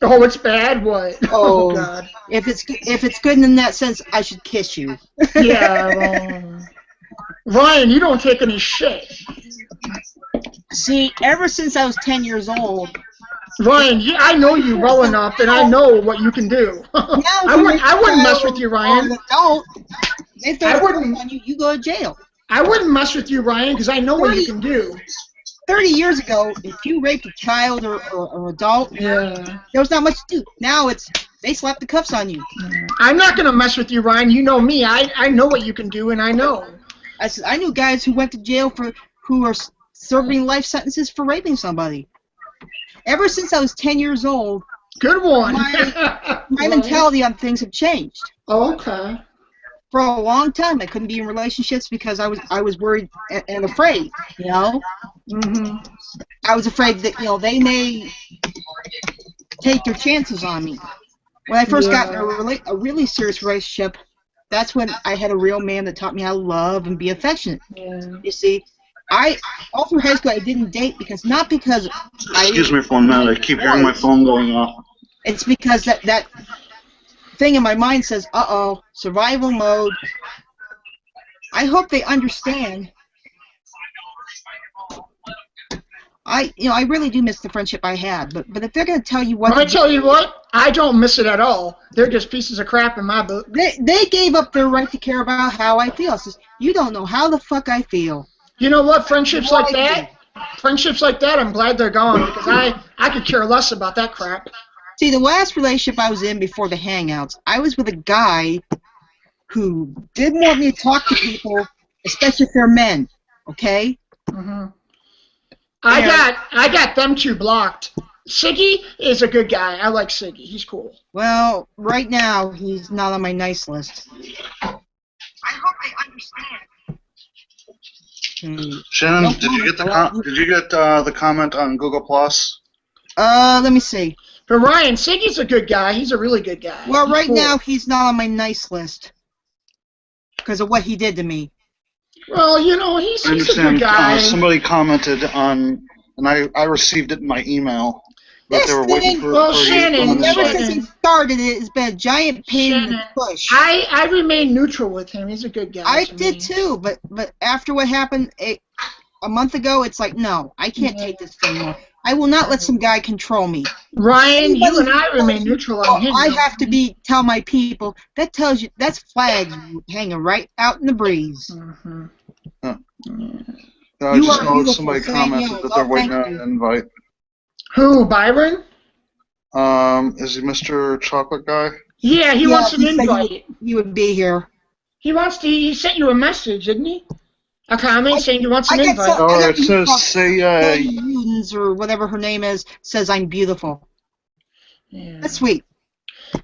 Speaker 2: Oh, it's bad. What?
Speaker 1: Oh
Speaker 2: God.
Speaker 1: If it's good in that sense, I should kiss you.
Speaker 2: Yeah. Ryan, you don't take any shit.
Speaker 1: See, ever since I was 10 years old.
Speaker 2: Ryan, I know you well enough, and I know what you can do. I wouldn't mess with you, Ryan.
Speaker 1: Don't. If I wouldn't on you, you go to jail.
Speaker 2: I wouldn't mess with you, Ryan, because I know what you can do.
Speaker 1: 30 years ago, if you raped a child or adult, there was not much to do. Now they slap the cuffs on you.
Speaker 2: I'm not going to mess with you, Ryan. You know me. I know what you can do, and I know.
Speaker 1: I knew guys who went to jail who are serving life sentences for raping somebody. Ever since I was 10 years old,
Speaker 2: good one.
Speaker 1: My mentality on things have changed.
Speaker 2: Oh, okay.
Speaker 1: For a long time, I couldn't be in relationships because I was worried and afraid.
Speaker 2: Mm-hmm.
Speaker 1: I was afraid that they may take their chances on me. When I first got in a really serious relationship, That's when I had a real man that taught me how to love and be affectionate.
Speaker 2: Yeah.
Speaker 1: You see, all through high school I didn't date not because
Speaker 3: Excuse me for 1 minute. I keep hearing my phone going off.
Speaker 1: It's because that thing in my mind says, uh-oh, survival mode. I hope they understand. I really do miss the friendship I had, but if they're going to tell you what
Speaker 2: I tell you what, I don't miss it at all. They're just pieces of crap in my book.
Speaker 1: They gave up their right to care about how I feel. Says, you don't know how the fuck I feel.
Speaker 2: You know what? Friendships like that, I'm glad they're gone because I could care less about that crap.
Speaker 1: See, the last relationship I was in before the Hangouts, I was with a guy who didn't want me to talk to people, especially if they're men. Okay?
Speaker 2: Mm-hmm. I got them two blocked. Siggy is a good guy. I like Siggy. He's cool.
Speaker 1: Well, right now he's not on my nice list. I hope they understand.
Speaker 3: Shannon, did you get the comment on Google Plus?
Speaker 1: Let me see.
Speaker 2: But Ryan, Siggy's a good guy. He's a really good guy.
Speaker 1: Well, right now he's not on my nice list because of what he did to me.
Speaker 2: Well, you know, he's a good guy.
Speaker 3: Somebody commented on, and I received it in my email. That they were waiting for.
Speaker 2: Well, Shannon,
Speaker 1: ever since he started it, it's been a giant pain in the push.
Speaker 2: I remain neutral with him. He's a good guy.
Speaker 1: I did too, but after what happened a month ago, it's like, no, I can't take this anymore. I will not let some guy control me.
Speaker 2: Ryan, you and I remain neutral on him.
Speaker 1: I have to tell my people. That tells you that's flags hanging right out in the breeze.
Speaker 2: Mm-hmm.
Speaker 3: I just know somebody commented that they're waiting on an invite.
Speaker 2: Who, Byron?
Speaker 3: Is he Mr. Chocolate Guy?
Speaker 2: Yeah, he wants an invite.
Speaker 1: He would be here.
Speaker 2: He sent you a message, didn't he? A comment saying he wants an invite.
Speaker 3: It says, say,
Speaker 1: or whatever her name is, says I'm beautiful.
Speaker 2: Yeah.
Speaker 1: That's sweet.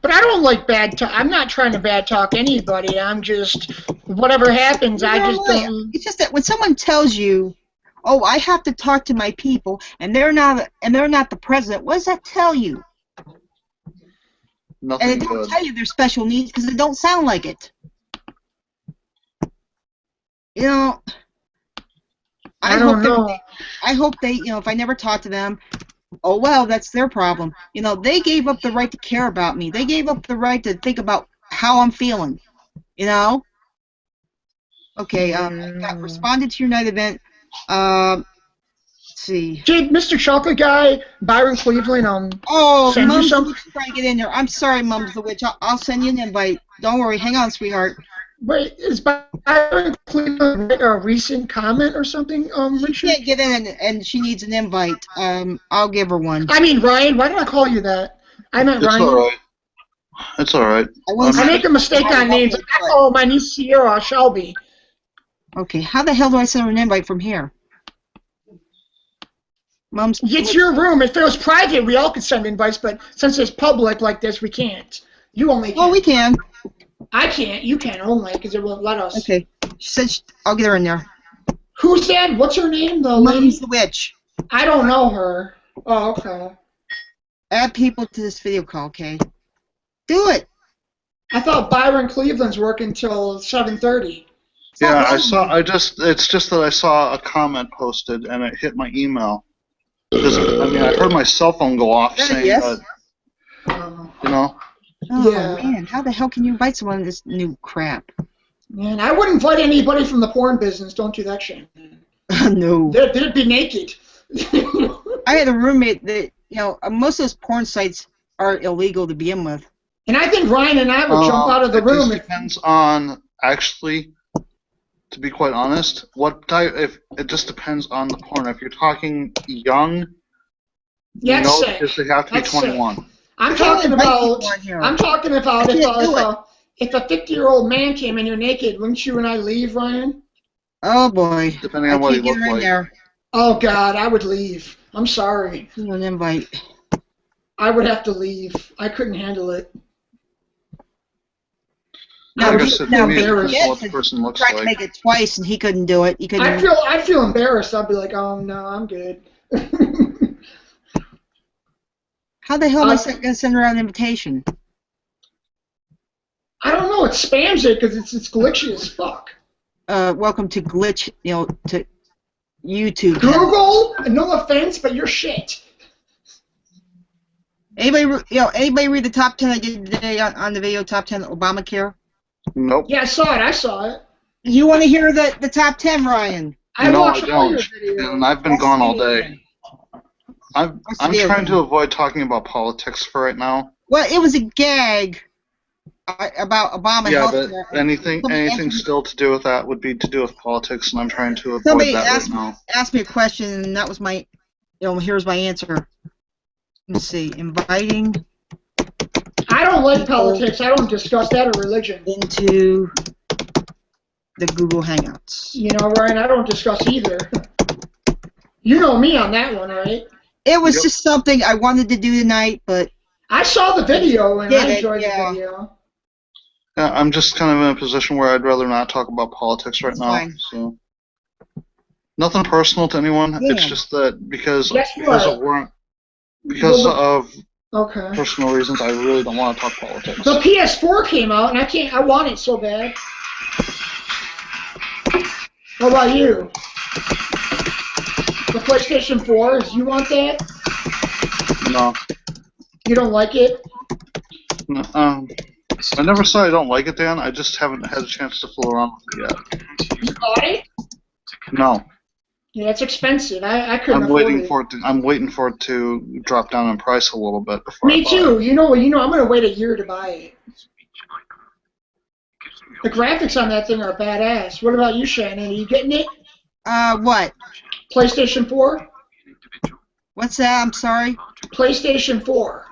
Speaker 2: But I don't like bad talk. I'm not trying to bad talk anybody. I'm just, whatever happens, I just don't.
Speaker 1: It's just that when someone tells you, oh, I have to talk to my people, and they're not the president, what does that tell you?
Speaker 3: Nothing
Speaker 1: and it don't tell you their special needs because it don't sound like it. You know, I hope they, if I never talk to them, oh well, that's their problem. You know, they gave up the right to care about me. They gave up the right to think about how I'm feeling. You know. Okay. I responded to your night event. Let's see.
Speaker 2: Did Mr. Chocolate Guy, Byron Cleveland, send you something?
Speaker 1: Try to get in there. I'm sorry, Mums the Witch. I'll send you an invite. Don't worry. Hang on, sweetheart.
Speaker 2: Wait, is Byron Cleveland a recent comment or something, Richard?
Speaker 1: She can't get in, and she needs an invite. I'll give her one.
Speaker 2: I mean, Ryan, why did I call you that? I meant Ryan.
Speaker 3: All right. It's all right.
Speaker 2: I make a mistake on names. I call my niece Sierra Shelby.
Speaker 1: Okay, how the hell do I send her an invite from here? Mom's.
Speaker 2: It's your room. If it was private, we all could send invites, but since it's public like this, we can't. You only can.
Speaker 1: Well, we can.
Speaker 2: I can't. You can only, because it won't let us.
Speaker 1: Okay. She said I'll get her in there.
Speaker 2: Who said? What's her name, though?
Speaker 1: Mums the Witch.
Speaker 2: I don't know her. Oh, okay.
Speaker 1: Add people to this video call, okay? Do it.
Speaker 2: I thought Byron Cleveland's working till 7:30.
Speaker 3: Yeah, it's just that I saw a comment posted and it hit my email. Because, I heard my cell phone go off saying that, you know.
Speaker 1: Oh,
Speaker 2: yeah.
Speaker 1: Man, how the hell can you invite someone to this new crap?
Speaker 2: Man, I wouldn't invite anybody from the porn business. Don't do that shit.
Speaker 1: No.
Speaker 2: They'd be naked.
Speaker 1: I had a roommate that, most of those porn sites are illegal to begin with.
Speaker 2: And I think Ryan and I would jump out of the room.
Speaker 3: It depends on, actually, to be quite honest, it just depends on the porn. If you're talking young, because they have to be 21.
Speaker 2: I'm talking about if a 50-year-old man came in here naked, wouldn't you and I leave, Ryan?
Speaker 1: Oh boy.
Speaker 3: Depending on what he looked like.
Speaker 1: There.
Speaker 2: Oh God, I would leave. I'm sorry.
Speaker 1: An invite.
Speaker 2: I would have to leave. I couldn't handle it.
Speaker 3: What the person looks
Speaker 1: tried to make it twice and he couldn't do it.
Speaker 2: I'd feel embarrassed. I'd be like, oh no, I'm good.
Speaker 1: How the hell am I going to send her out an invitation?
Speaker 2: I don't know. It spams it because it's glitchy as fuck.
Speaker 1: Welcome to glitch. To YouTube.
Speaker 2: Google. No offense, but you're shit.
Speaker 1: Anybody read the top 10 I did today on the video? Top 10 Obamacare.
Speaker 3: Nope.
Speaker 2: Yeah, I saw it.
Speaker 1: You want to hear the top 10, Ryan?
Speaker 2: I watched all your videos.
Speaker 3: And I've been gone all day. I'm trying to avoid talking about politics for right now.
Speaker 1: Well, it was a gag about Obama.
Speaker 3: Yeah, but anything still to do with that would be to do with politics, and I'm trying to avoid that right now.
Speaker 1: Asked me a question, and that was my, here's my answer. Let's see, inviting.
Speaker 2: I don't like politics. I don't discuss that or religion.
Speaker 1: Into the Google Hangouts.
Speaker 2: You know, Ryan, I don't discuss either. You know me on that one, right?
Speaker 1: It was just something I wanted to do tonight, but...
Speaker 2: I saw the video, and I enjoyed the video.
Speaker 3: Yeah, I'm just kind of in a position where I'd rather not talk about politics right now.
Speaker 1: Fine.
Speaker 3: So nothing personal to anyone.
Speaker 1: Yeah.
Speaker 3: It's just that because of personal reasons, I really don't want to talk politics.
Speaker 2: The PS4 came out, and I want it so bad. What about you? The PlayStation 4, you want that?
Speaker 3: No.
Speaker 2: You don't like it?
Speaker 3: No, I never said I don't like it, Dan. I just haven't had a chance to fool around with it yet.
Speaker 2: You bought it?
Speaker 3: No.
Speaker 2: Yeah, it's expensive. I couldn't afford it.
Speaker 3: I'm waiting for it to drop down in price a little bit before.
Speaker 2: Me too. You know. I'm gonna wait a year to buy it. The graphics on that thing are badass. What about you, Shannon? Are you getting it?
Speaker 1: What?
Speaker 2: PlayStation 4?
Speaker 1: What's that? I'm sorry?
Speaker 2: PlayStation 4.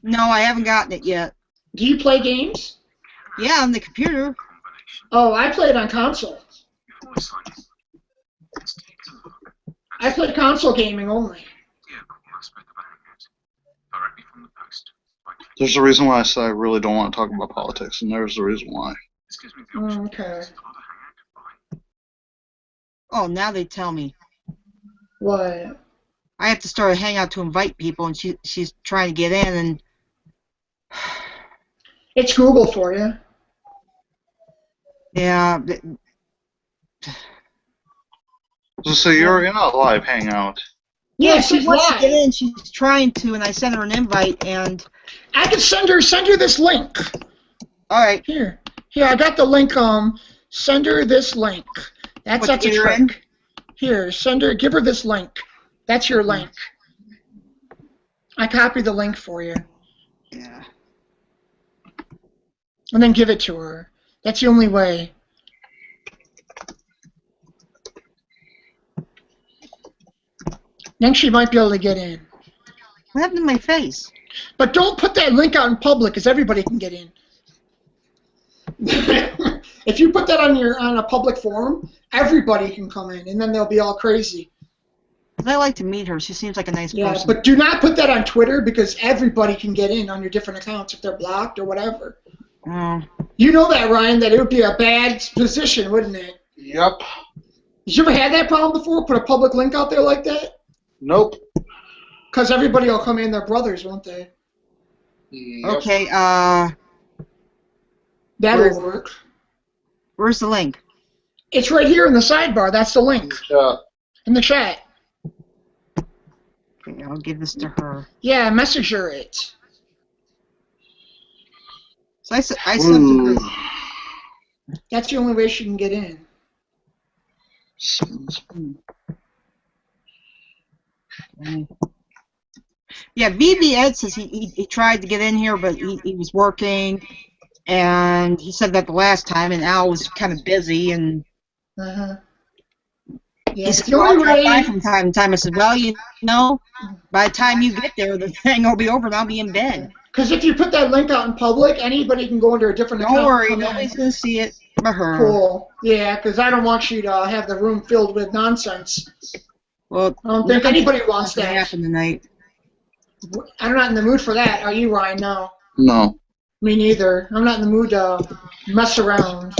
Speaker 1: No, I haven't gotten it yet.
Speaker 2: Do you play games?
Speaker 1: Yeah, on the computer.
Speaker 2: Oh, I play it on console. I play console gaming only.
Speaker 3: There's a reason why I said I really don't want to talk about politics, and there's the reason why.
Speaker 2: Okay.
Speaker 1: Oh, now they tell me.
Speaker 2: What?
Speaker 1: I have to start a hangout to invite people, and she's trying to get in, and...
Speaker 2: It's Google for you.
Speaker 1: Yeah.
Speaker 3: So you're in a live hangout.
Speaker 2: Yeah,
Speaker 1: she wants to get in. She's trying to, and I sent her an invite, and...
Speaker 2: I can send her this link.
Speaker 1: All right.
Speaker 2: Here, I got the link. Send her this link. That's a trick. Here, give her this link. That's your link. I copied the link for you.
Speaker 1: Yeah.
Speaker 2: And then give it to her. That's the only way. Then she might be able to get in.
Speaker 1: What happened to my face?
Speaker 2: But don't put that link out in public, because everybody can get in. If you put that on a public forum, everybody can come in, and then they'll be all crazy.
Speaker 1: I like to meet her. She seems like a nice person.
Speaker 2: Yeah, but do not put that on Twitter, because everybody can get in on your different accounts if they're blocked or whatever.
Speaker 1: Oh.
Speaker 2: You know that, Ryan, that it would be a bad position, wouldn't it?
Speaker 3: Yep.
Speaker 2: Did you ever had that problem before? Put a public link out there like that?
Speaker 3: Nope.
Speaker 2: Because everybody will come in, they're brothers, won't they?
Speaker 3: Yep.
Speaker 1: Okay,
Speaker 2: That'll work.
Speaker 1: Where's the link?
Speaker 2: It's right here in the sidebar. That's the link. In the chat.
Speaker 1: Okay, I'll give this to her.
Speaker 2: Yeah, message her it.
Speaker 1: So I sent her.
Speaker 2: That's the only way she can get in.
Speaker 1: Yeah, VB Ed says he tried to get in here, but he was working, and he said that the last time, and Al was kind of busy, and
Speaker 2: Yeah,
Speaker 1: he said, "I'll drop by from time to time." I said, "Well, by the time you get there, the thing will be over, and I'll be in bed."
Speaker 2: Because if you put that link out in public, anybody can go under a different account.
Speaker 1: Don't worry, nobody's going to see it but her.
Speaker 2: Cool. Yeah, because I don't want you to have the room filled with nonsense.
Speaker 1: Well,
Speaker 2: I don't think anybody wants that.
Speaker 1: Happen tonight.
Speaker 2: I'm not in the mood for that. Are you, Ryan? No.
Speaker 3: No.
Speaker 2: Me neither. I'm not in the mood to mess around.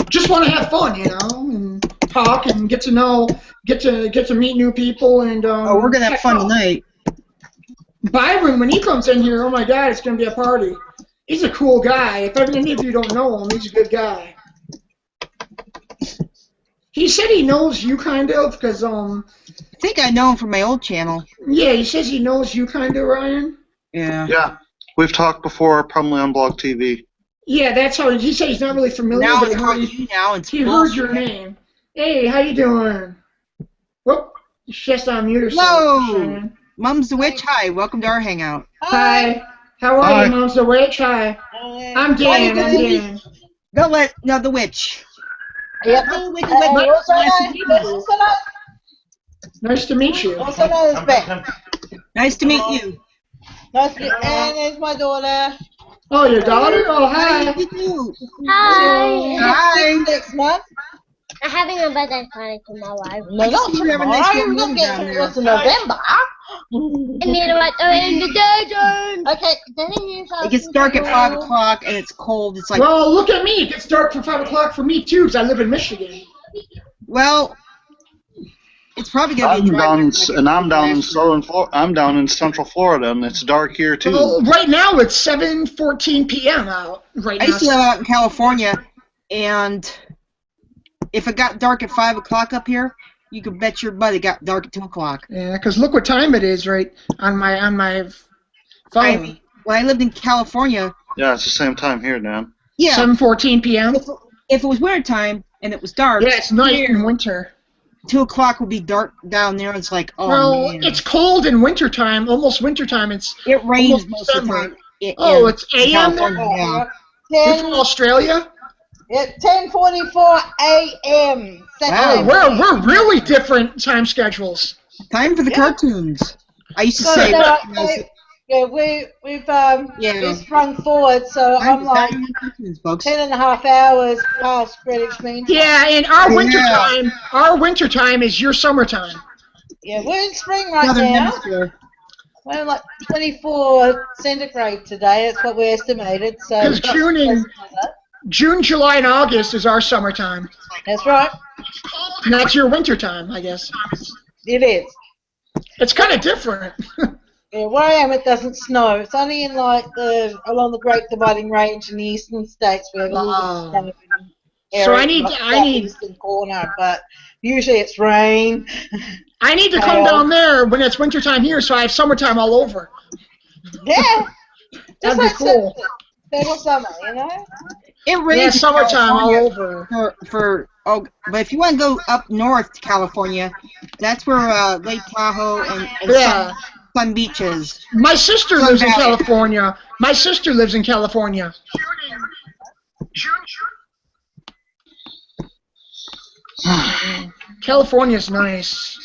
Speaker 2: Just want to have fun, and talk and get to meet new people and.
Speaker 1: We're gonna have fun tonight.
Speaker 2: Byron, when he comes in here, oh my God, it's gonna be a party. He's a cool guy. If any of you don't know him, he's a good guy. He said he knows you kind of, because
Speaker 1: I think I know him from my old channel.
Speaker 2: Yeah, he says he knows you kind of, Ryan.
Speaker 1: Yeah.
Speaker 3: Yeah, we've talked before, probably on Blog TV.
Speaker 2: Yeah, that's how he said he's not really familiar.
Speaker 1: Now
Speaker 2: but
Speaker 1: it's called you now. It's
Speaker 2: he heard your name. Hey, how you doing? Whoop, you just on mute or
Speaker 1: something. Hello, Mom's the Witch. Hi, welcome to our hangout.
Speaker 2: Hi. How are you, Mom's the Witch? Hi. I'm Dan. I'm Dan.
Speaker 1: Don't let the witch.
Speaker 4: Yep.
Speaker 2: Nice to meet you.
Speaker 4: Also known as Beck.
Speaker 1: Nice to meet you.
Speaker 4: Nice to meet you. And there's my daughter.
Speaker 2: Oh, your daughter? Oh, hi.
Speaker 1: How do you do?
Speaker 5: Hi.
Speaker 1: Hi.
Speaker 4: Next month.
Speaker 5: I'm having a birthday party tomorrow.
Speaker 4: No, not tomorrow. We're going to get to it in November.
Speaker 5: And you know what? In the day,
Speaker 4: Okay.
Speaker 1: It gets dark at 5 o'clock and it's cold. It's like.
Speaker 2: Well, look at me. It gets dark for 5 o'clock for me too, because I live in Michigan.
Speaker 1: Well, it's probably gonna be.
Speaker 3: I'm down in Central Florida, and it's dark here too.
Speaker 2: Well, right now it's 7:14 p.m. out. Right now.
Speaker 1: I used to live out in California, and if it got dark at 5 o'clock up here, you could bet your butt it got dark at 2 o'clock.
Speaker 2: Yeah, because look what time it is right on my phone.
Speaker 1: When I lived in California.
Speaker 3: Yeah, it's the same time here, Dan.
Speaker 1: Yeah.
Speaker 2: 7:14 p.m.
Speaker 1: If it was winter time and it was dark.
Speaker 2: Yeah, it's night in winter.
Speaker 1: 2 o'clock would be dark down there. It's like, oh man.
Speaker 2: It's cold in wintertime, almost wintertime.
Speaker 1: It rains most of the time.
Speaker 2: It's AM there?
Speaker 1: Yeah.
Speaker 2: You're from Australia?
Speaker 4: It's 10:44 a.m.
Speaker 2: Wow, we're really different time schedules.
Speaker 1: Time for the cartoons. I used to say that.
Speaker 4: Yeah, we've sprung forward, so I'm like 10.5 hours past Greenwich Mean Time.
Speaker 2: Yeah, and our winter time is your summertime.
Speaker 4: Yeah, we're in spring right now. We're like 24 centigrade today. That's what we estimated. So
Speaker 2: because June, July, and August is our summertime.
Speaker 4: That's right.
Speaker 2: And that's your winter time, I guess.
Speaker 4: It is.
Speaker 2: It's kind of different.
Speaker 4: Yeah, where I am, it doesn't snow. It's only in along the Great Dividing Range in the eastern states where the little
Speaker 2: so I need
Speaker 4: eastern corner, but usually it's rain.
Speaker 2: I need to come down there when it's wintertime here, so I have summertime all over.
Speaker 4: Yeah,
Speaker 2: that'd be cool.
Speaker 4: Federal summer, you know.
Speaker 1: It rains.
Speaker 2: Yeah, summertime all over.
Speaker 1: But if you want to go up north to California, that's where Lake Tahoe and Sun beaches.
Speaker 2: My sister lives in California. My sister lives in California. California's nice.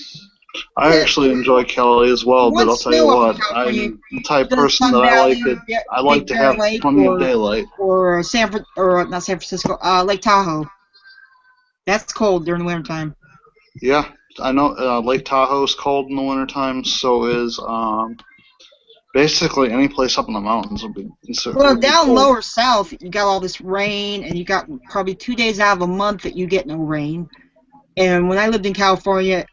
Speaker 3: I actually enjoy Cali as well, but I'll tell you what, I'm the type of person that I like to have plenty of daylight.
Speaker 1: Or not San Francisco, Lake Tahoe. That's cold during the wintertime.
Speaker 3: Yeah, I know Lake Tahoe's cold in the wintertime, so is basically any place up in the mountains will be considered.
Speaker 1: Well, down lower south, you got all this rain, and you got probably 2 days out of a month that you get no rain. And when I lived in California,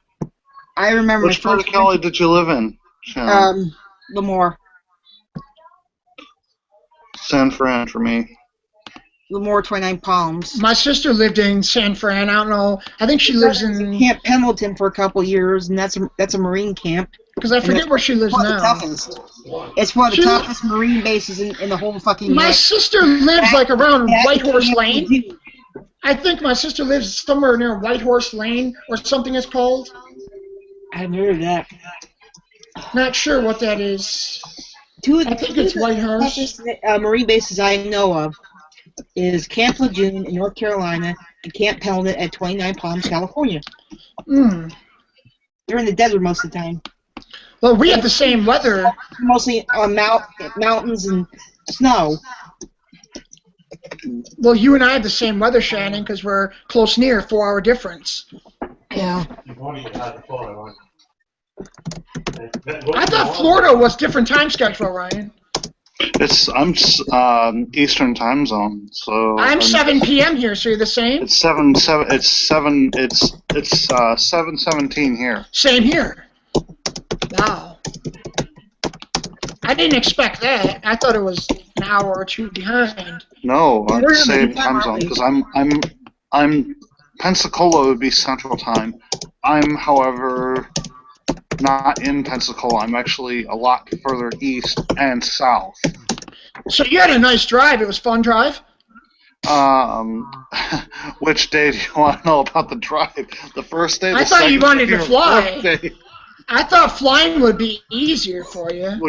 Speaker 1: I remember.
Speaker 3: Which part of Cali did you live in, Shannon?
Speaker 1: Lemoore.
Speaker 3: San Fran for me.
Speaker 1: Lemoore, 29 Palms.
Speaker 2: My sister lived in San Fran. I don't know. I think she lives in
Speaker 1: Camp Pendleton for a couple years, and that's a Marine camp.
Speaker 2: Because I forget where she lives now.
Speaker 1: It's one of the toughest Marine bases in the whole fucking.
Speaker 2: My sister lives like around Whitehorse Lane. I think my sister lives somewhere near Whitehorse Lane or something it's called.
Speaker 1: I haven't heard of that.
Speaker 2: Not sure what that is. I think it's Whitehorse.
Speaker 1: Marine bases I know of is Camp Lejeune in North Carolina and Camp Pendleton at 29 Palms, California. They're in the desert most of the time.
Speaker 2: Well, we have the same weather.
Speaker 1: Mostly on mountains and snow.
Speaker 2: Well, you and I have the same weather, Shannon, because we're close near, 4-hour difference.
Speaker 1: Yeah.
Speaker 2: I thought Florida was different time schedule, Ryan.
Speaker 3: I'm Eastern time zone, so
Speaker 2: I'm 7 p.m. here. So you're the same.
Speaker 3: It's 7:17 here.
Speaker 2: Same here. Wow. I didn't expect that. I thought it was an hour or two behind.
Speaker 3: No,
Speaker 1: We're
Speaker 3: the
Speaker 1: in the
Speaker 3: same
Speaker 1: same
Speaker 3: time
Speaker 1: time,
Speaker 3: zone
Speaker 1: aren't we?
Speaker 3: because I'm Pensacola would be Central Time. I'm, however, not in Pensacola. I'm actually a lot further east and south.
Speaker 2: So you had a nice drive. It was fun drive.
Speaker 3: Which day do you want to know about the drive? The first day, the
Speaker 2: I thought you
Speaker 3: second
Speaker 2: wanted
Speaker 3: day,
Speaker 2: to
Speaker 3: or the
Speaker 2: fly.
Speaker 3: fourth day?
Speaker 2: I thought flying would be easier for you.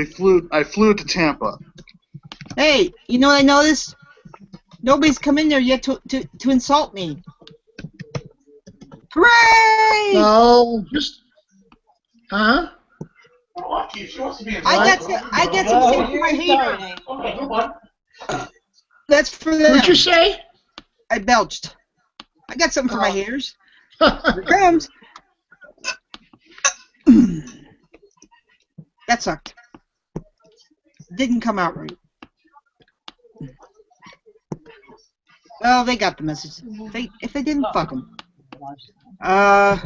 Speaker 3: I flew to Tampa.
Speaker 1: Hey, you know what I noticed? Nobody's come in there yet to insult me. Hooray!
Speaker 2: Oh, just huh?
Speaker 1: I got some shit for my haters. That's for them.
Speaker 2: What'd you say?
Speaker 1: I belched. I got something for my haters. Here it comes. That sucked. Didn't come out right. Well, they got the message. If they didn't, fuck them.
Speaker 2: Yeah,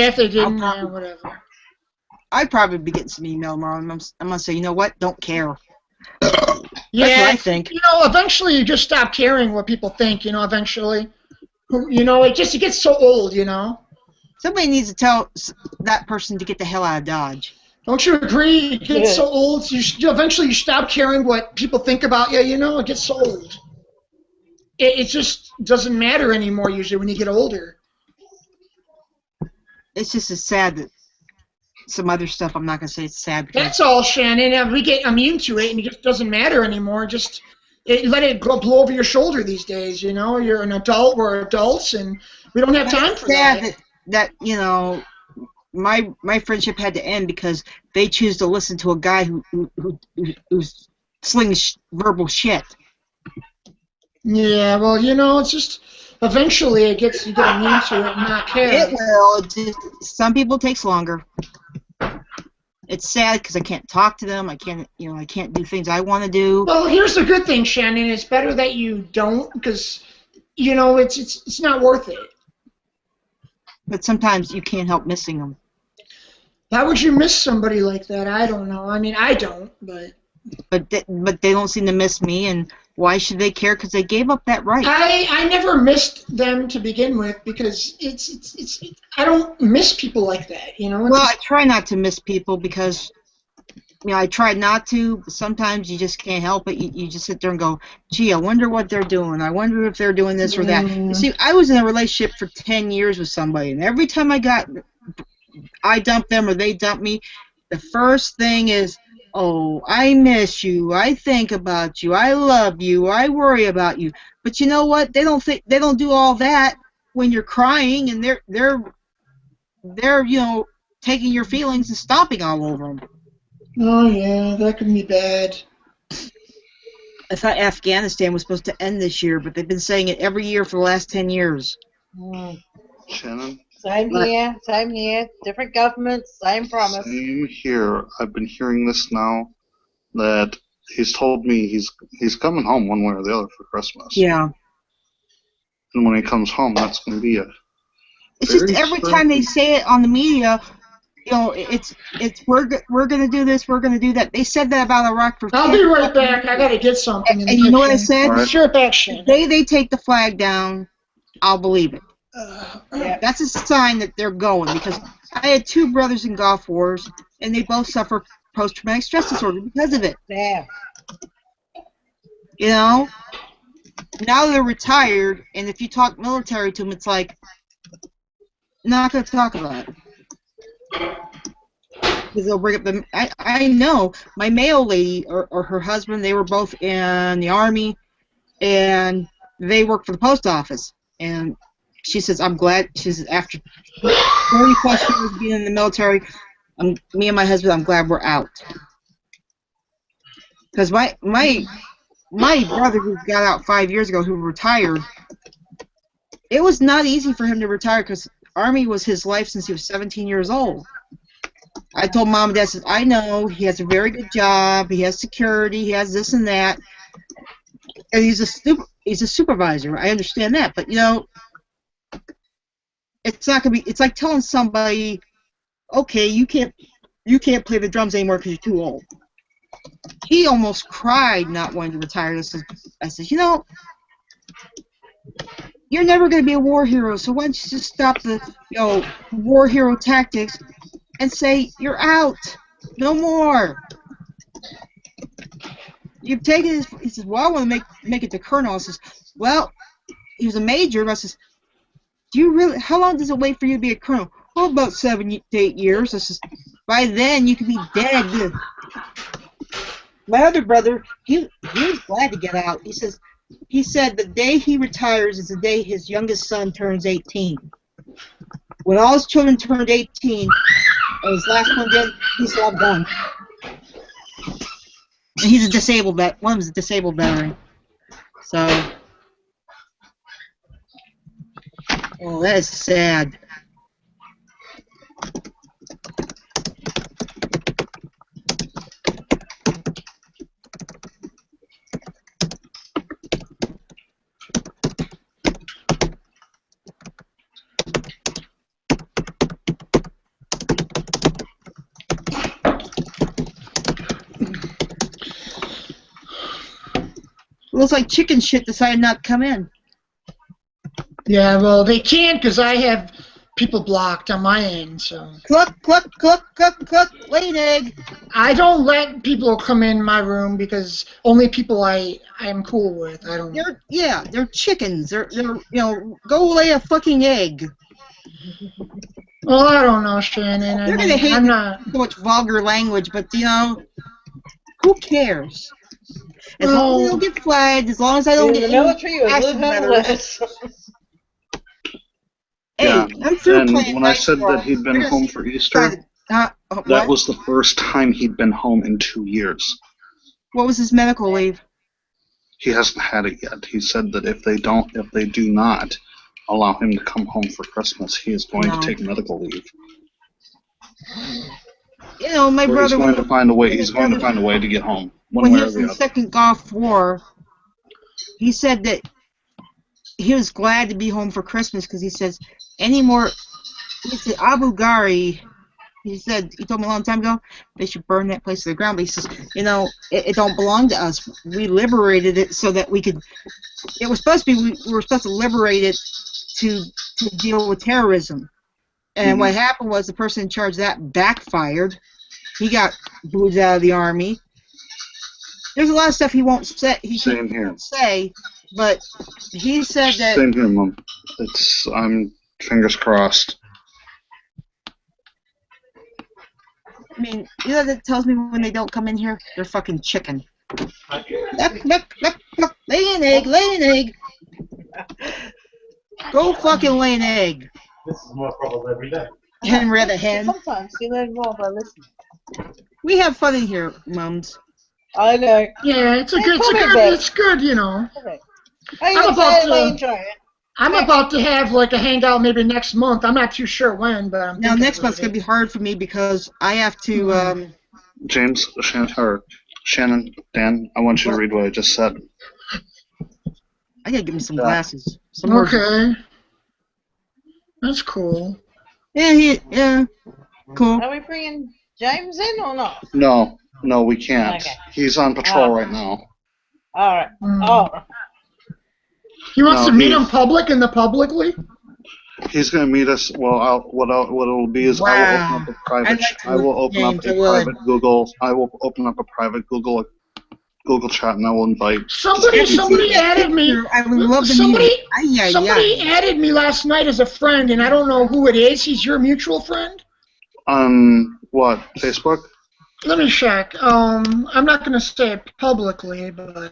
Speaker 2: if they didn't, whatever.
Speaker 1: I'd probably be getting some email tomorrow. I'm gonna say, you know what? Don't care.
Speaker 2: Yeah,
Speaker 1: that's what I think.
Speaker 2: You know, eventually you just stop caring what people think. You know, eventually, you know, it gets so old. You know.
Speaker 1: Somebody needs to tell that person to get the hell out of Dodge.
Speaker 2: Don't you agree? It gets so old. Eventually you stop caring what people think about you. You know, it gets so old. It just doesn't matter anymore usually when you get older.
Speaker 1: It's just as sad that some other stuff, I'm not going to say it's sad.
Speaker 2: That's all, Shannon. We get immune to it, and it just doesn't matter anymore. Let it blow over your shoulder these days, you know? You're an adult, we're adults, and we don't have time for that.
Speaker 1: It's sad that, you know, my friendship had to end because they choose to listen to a guy who's slinging verbal shit.
Speaker 2: Yeah, well, you know, it's just eventually you get immune to it and not care.
Speaker 1: It will. Some people it takes longer. It's sad because I can't talk to them. I can't do things I want to do.
Speaker 2: Well, here's the good thing, Shannon. It's better that you don't because, you know, it's not worth it.
Speaker 1: But sometimes you can't help missing them.
Speaker 2: Why would you miss somebody like that? I don't know. I mean, I don't, but.
Speaker 1: But they don't seem to miss me, and why should they care? Because they gave up that right.
Speaker 2: I never missed them to begin with because it's I don't miss people like that, you know.
Speaker 1: Well, I try not to miss people because, you know, I try not to. But sometimes you just can't help it. You just sit there and go, gee, I wonder what they're doing. I wonder if they're doing this or that. You see, I was in a relationship for 10 years with somebody, and every time I dumped them or they dumped me, the first thing is, oh, I miss you. I think about you. I love you. I worry about you. But you know what? They don't do all that when you're crying and they're you know, taking your feelings and stomping all over them.
Speaker 2: Oh yeah, that can be bad.
Speaker 1: I thought Afghanistan was supposed to end this year, but they've been saying it every year for the last 10 years.
Speaker 3: Shannon?
Speaker 4: Same here. Different governments, same promise.
Speaker 3: Same here. I've been hearing this now that he's told me he's coming home one way or the other for Christmas.
Speaker 1: Yeah.
Speaker 3: And when he comes home, that's going to be it.
Speaker 1: It's just every time they say it on the media, you know, it's we're going to do this, we're going to do that. They said that about Iraq for.
Speaker 2: I'll be right back. I got to get something.
Speaker 1: And you know what I said?
Speaker 3: Right.
Speaker 2: Sure, back, Shannon.
Speaker 1: The day they take the flag down, I'll believe it. That's a sign that they're going, because I had two brothers in Gulf Wars, and they both suffer post-traumatic stress disorder because of it.
Speaker 4: Damn.
Speaker 1: You know? Now they're retired, and if you talk military to them, it's like, not going to talk about it. Because they'll bring up the... I know, my Mayo lady, or her husband, they were both in the Army, and they worked for the post office, and she says, I'm glad, she says, after 30-plus years being in the military, me and my husband, I'm glad we're out. Because my brother who got out 5 years ago, who retired, it was not easy for him to retire because Army was his life since he was 17 years old. I told Mom and Dad, says, I know, he has a very good job, he has security, he has this and that, and he's a supervisor, I understand that, but you know, it's not gonna be. It's like telling somebody, okay, you can't you can't play the drums anymore because you're too old. He almost cried not wanting to retire. I said, you know, you're never going to be a war hero, so why don't you just stop the, war hero tactics and say you're out, no more. You've taken his. He says, well, I want to make it to colonel. I says, well, he was a major. I says, do you really? How long does it wait for you to be a colonel? Oh, about 7 to 8 years. I says, by then you could be dead. My other brother, he was glad to get out. He said the day he retires is the day his youngest son turns 18. When all his children turned 18, and his last one did, he said, I'm done. And he's a disabled vet. One of them's a disabled veteran. So, oh, that is sad. Looks like chicken shit decided not to come in.
Speaker 2: Yeah, well, they can't because I have people blocked on my end, so.
Speaker 1: Cluck, cluck, cluck, cluck, cluck, lay an egg.
Speaker 2: I don't let people come in my room because only people I am cool with. I don't.
Speaker 1: They're chickens. They're go lay a fucking egg.
Speaker 2: Well, I don't know, Shannon.
Speaker 1: They're gonna hate so much vulgar language, but who cares? As long as I don't get flagged, as long as I don't get
Speaker 4: the military or live homeless.
Speaker 1: Hey,
Speaker 3: Yeah.
Speaker 1: I'm through
Speaker 3: And
Speaker 1: playing
Speaker 3: when I said that he'd been home for Easter, that was the first time he'd been home in 2 years.
Speaker 1: What was his medical leave?
Speaker 3: He hasn't had it yet. He said that if they do not allow him to come home for Christmas, he is going to take medical leave.
Speaker 1: My brother.
Speaker 3: He's going to find a way. He's going to find a way to get home.
Speaker 1: When he was in the Second Gulf War, he said that he was glad to be home for Christmas because he says he said Abu Ghraib, he told me a long time ago they should burn that place to the ground, but he says, it don't belong to us. We liberated it so that we could, it was supposed to be, we were supposed to liberate it to deal with terrorism. And what happened was the person in charge of that backfired. He got booted out of the army. There's a lot of stuff he won't say.
Speaker 3: Same here.
Speaker 1: Won't say, but he said that.
Speaker 3: Same here, Mom. I'm fingers crossed.
Speaker 1: I mean, that tells me when they don't come in here, they're fucking chicken. Look, lay an egg, lay an egg. Go fucking lay an egg.
Speaker 6: This is more trouble every day.
Speaker 1: Henrietta Hen.
Speaker 4: Sometimes you learn more by listening.
Speaker 1: We have fun in here, mums.
Speaker 4: I know.
Speaker 2: Yeah, it's good,
Speaker 4: Okay.
Speaker 2: I'm about to have like a hangout maybe next month. I'm not too sure when, but
Speaker 1: now next month's gonna be hard for me because I have to.
Speaker 3: James, Shannon, Dan, I want you to read what I just said.
Speaker 1: I gotta get me some glasses.
Speaker 2: Okay. That's cool.
Speaker 1: Yeah, cool.
Speaker 4: Are we bringing James in or not?
Speaker 3: No, we can't.
Speaker 4: Okay.
Speaker 3: He's on patrol right now.
Speaker 4: All right. Oh.
Speaker 2: He wants to meet in public publicly?
Speaker 3: He's going to meet us. Well, what it'll be is I will open up a private Google chat, and I will invite.
Speaker 2: Somebody added me.
Speaker 1: I would love to meet.
Speaker 2: Somebody added me last night as a friend, and I don't know who it is. He's your mutual friend?
Speaker 3: What, Facebook?
Speaker 2: Let me check. I'm not going to say it publicly, but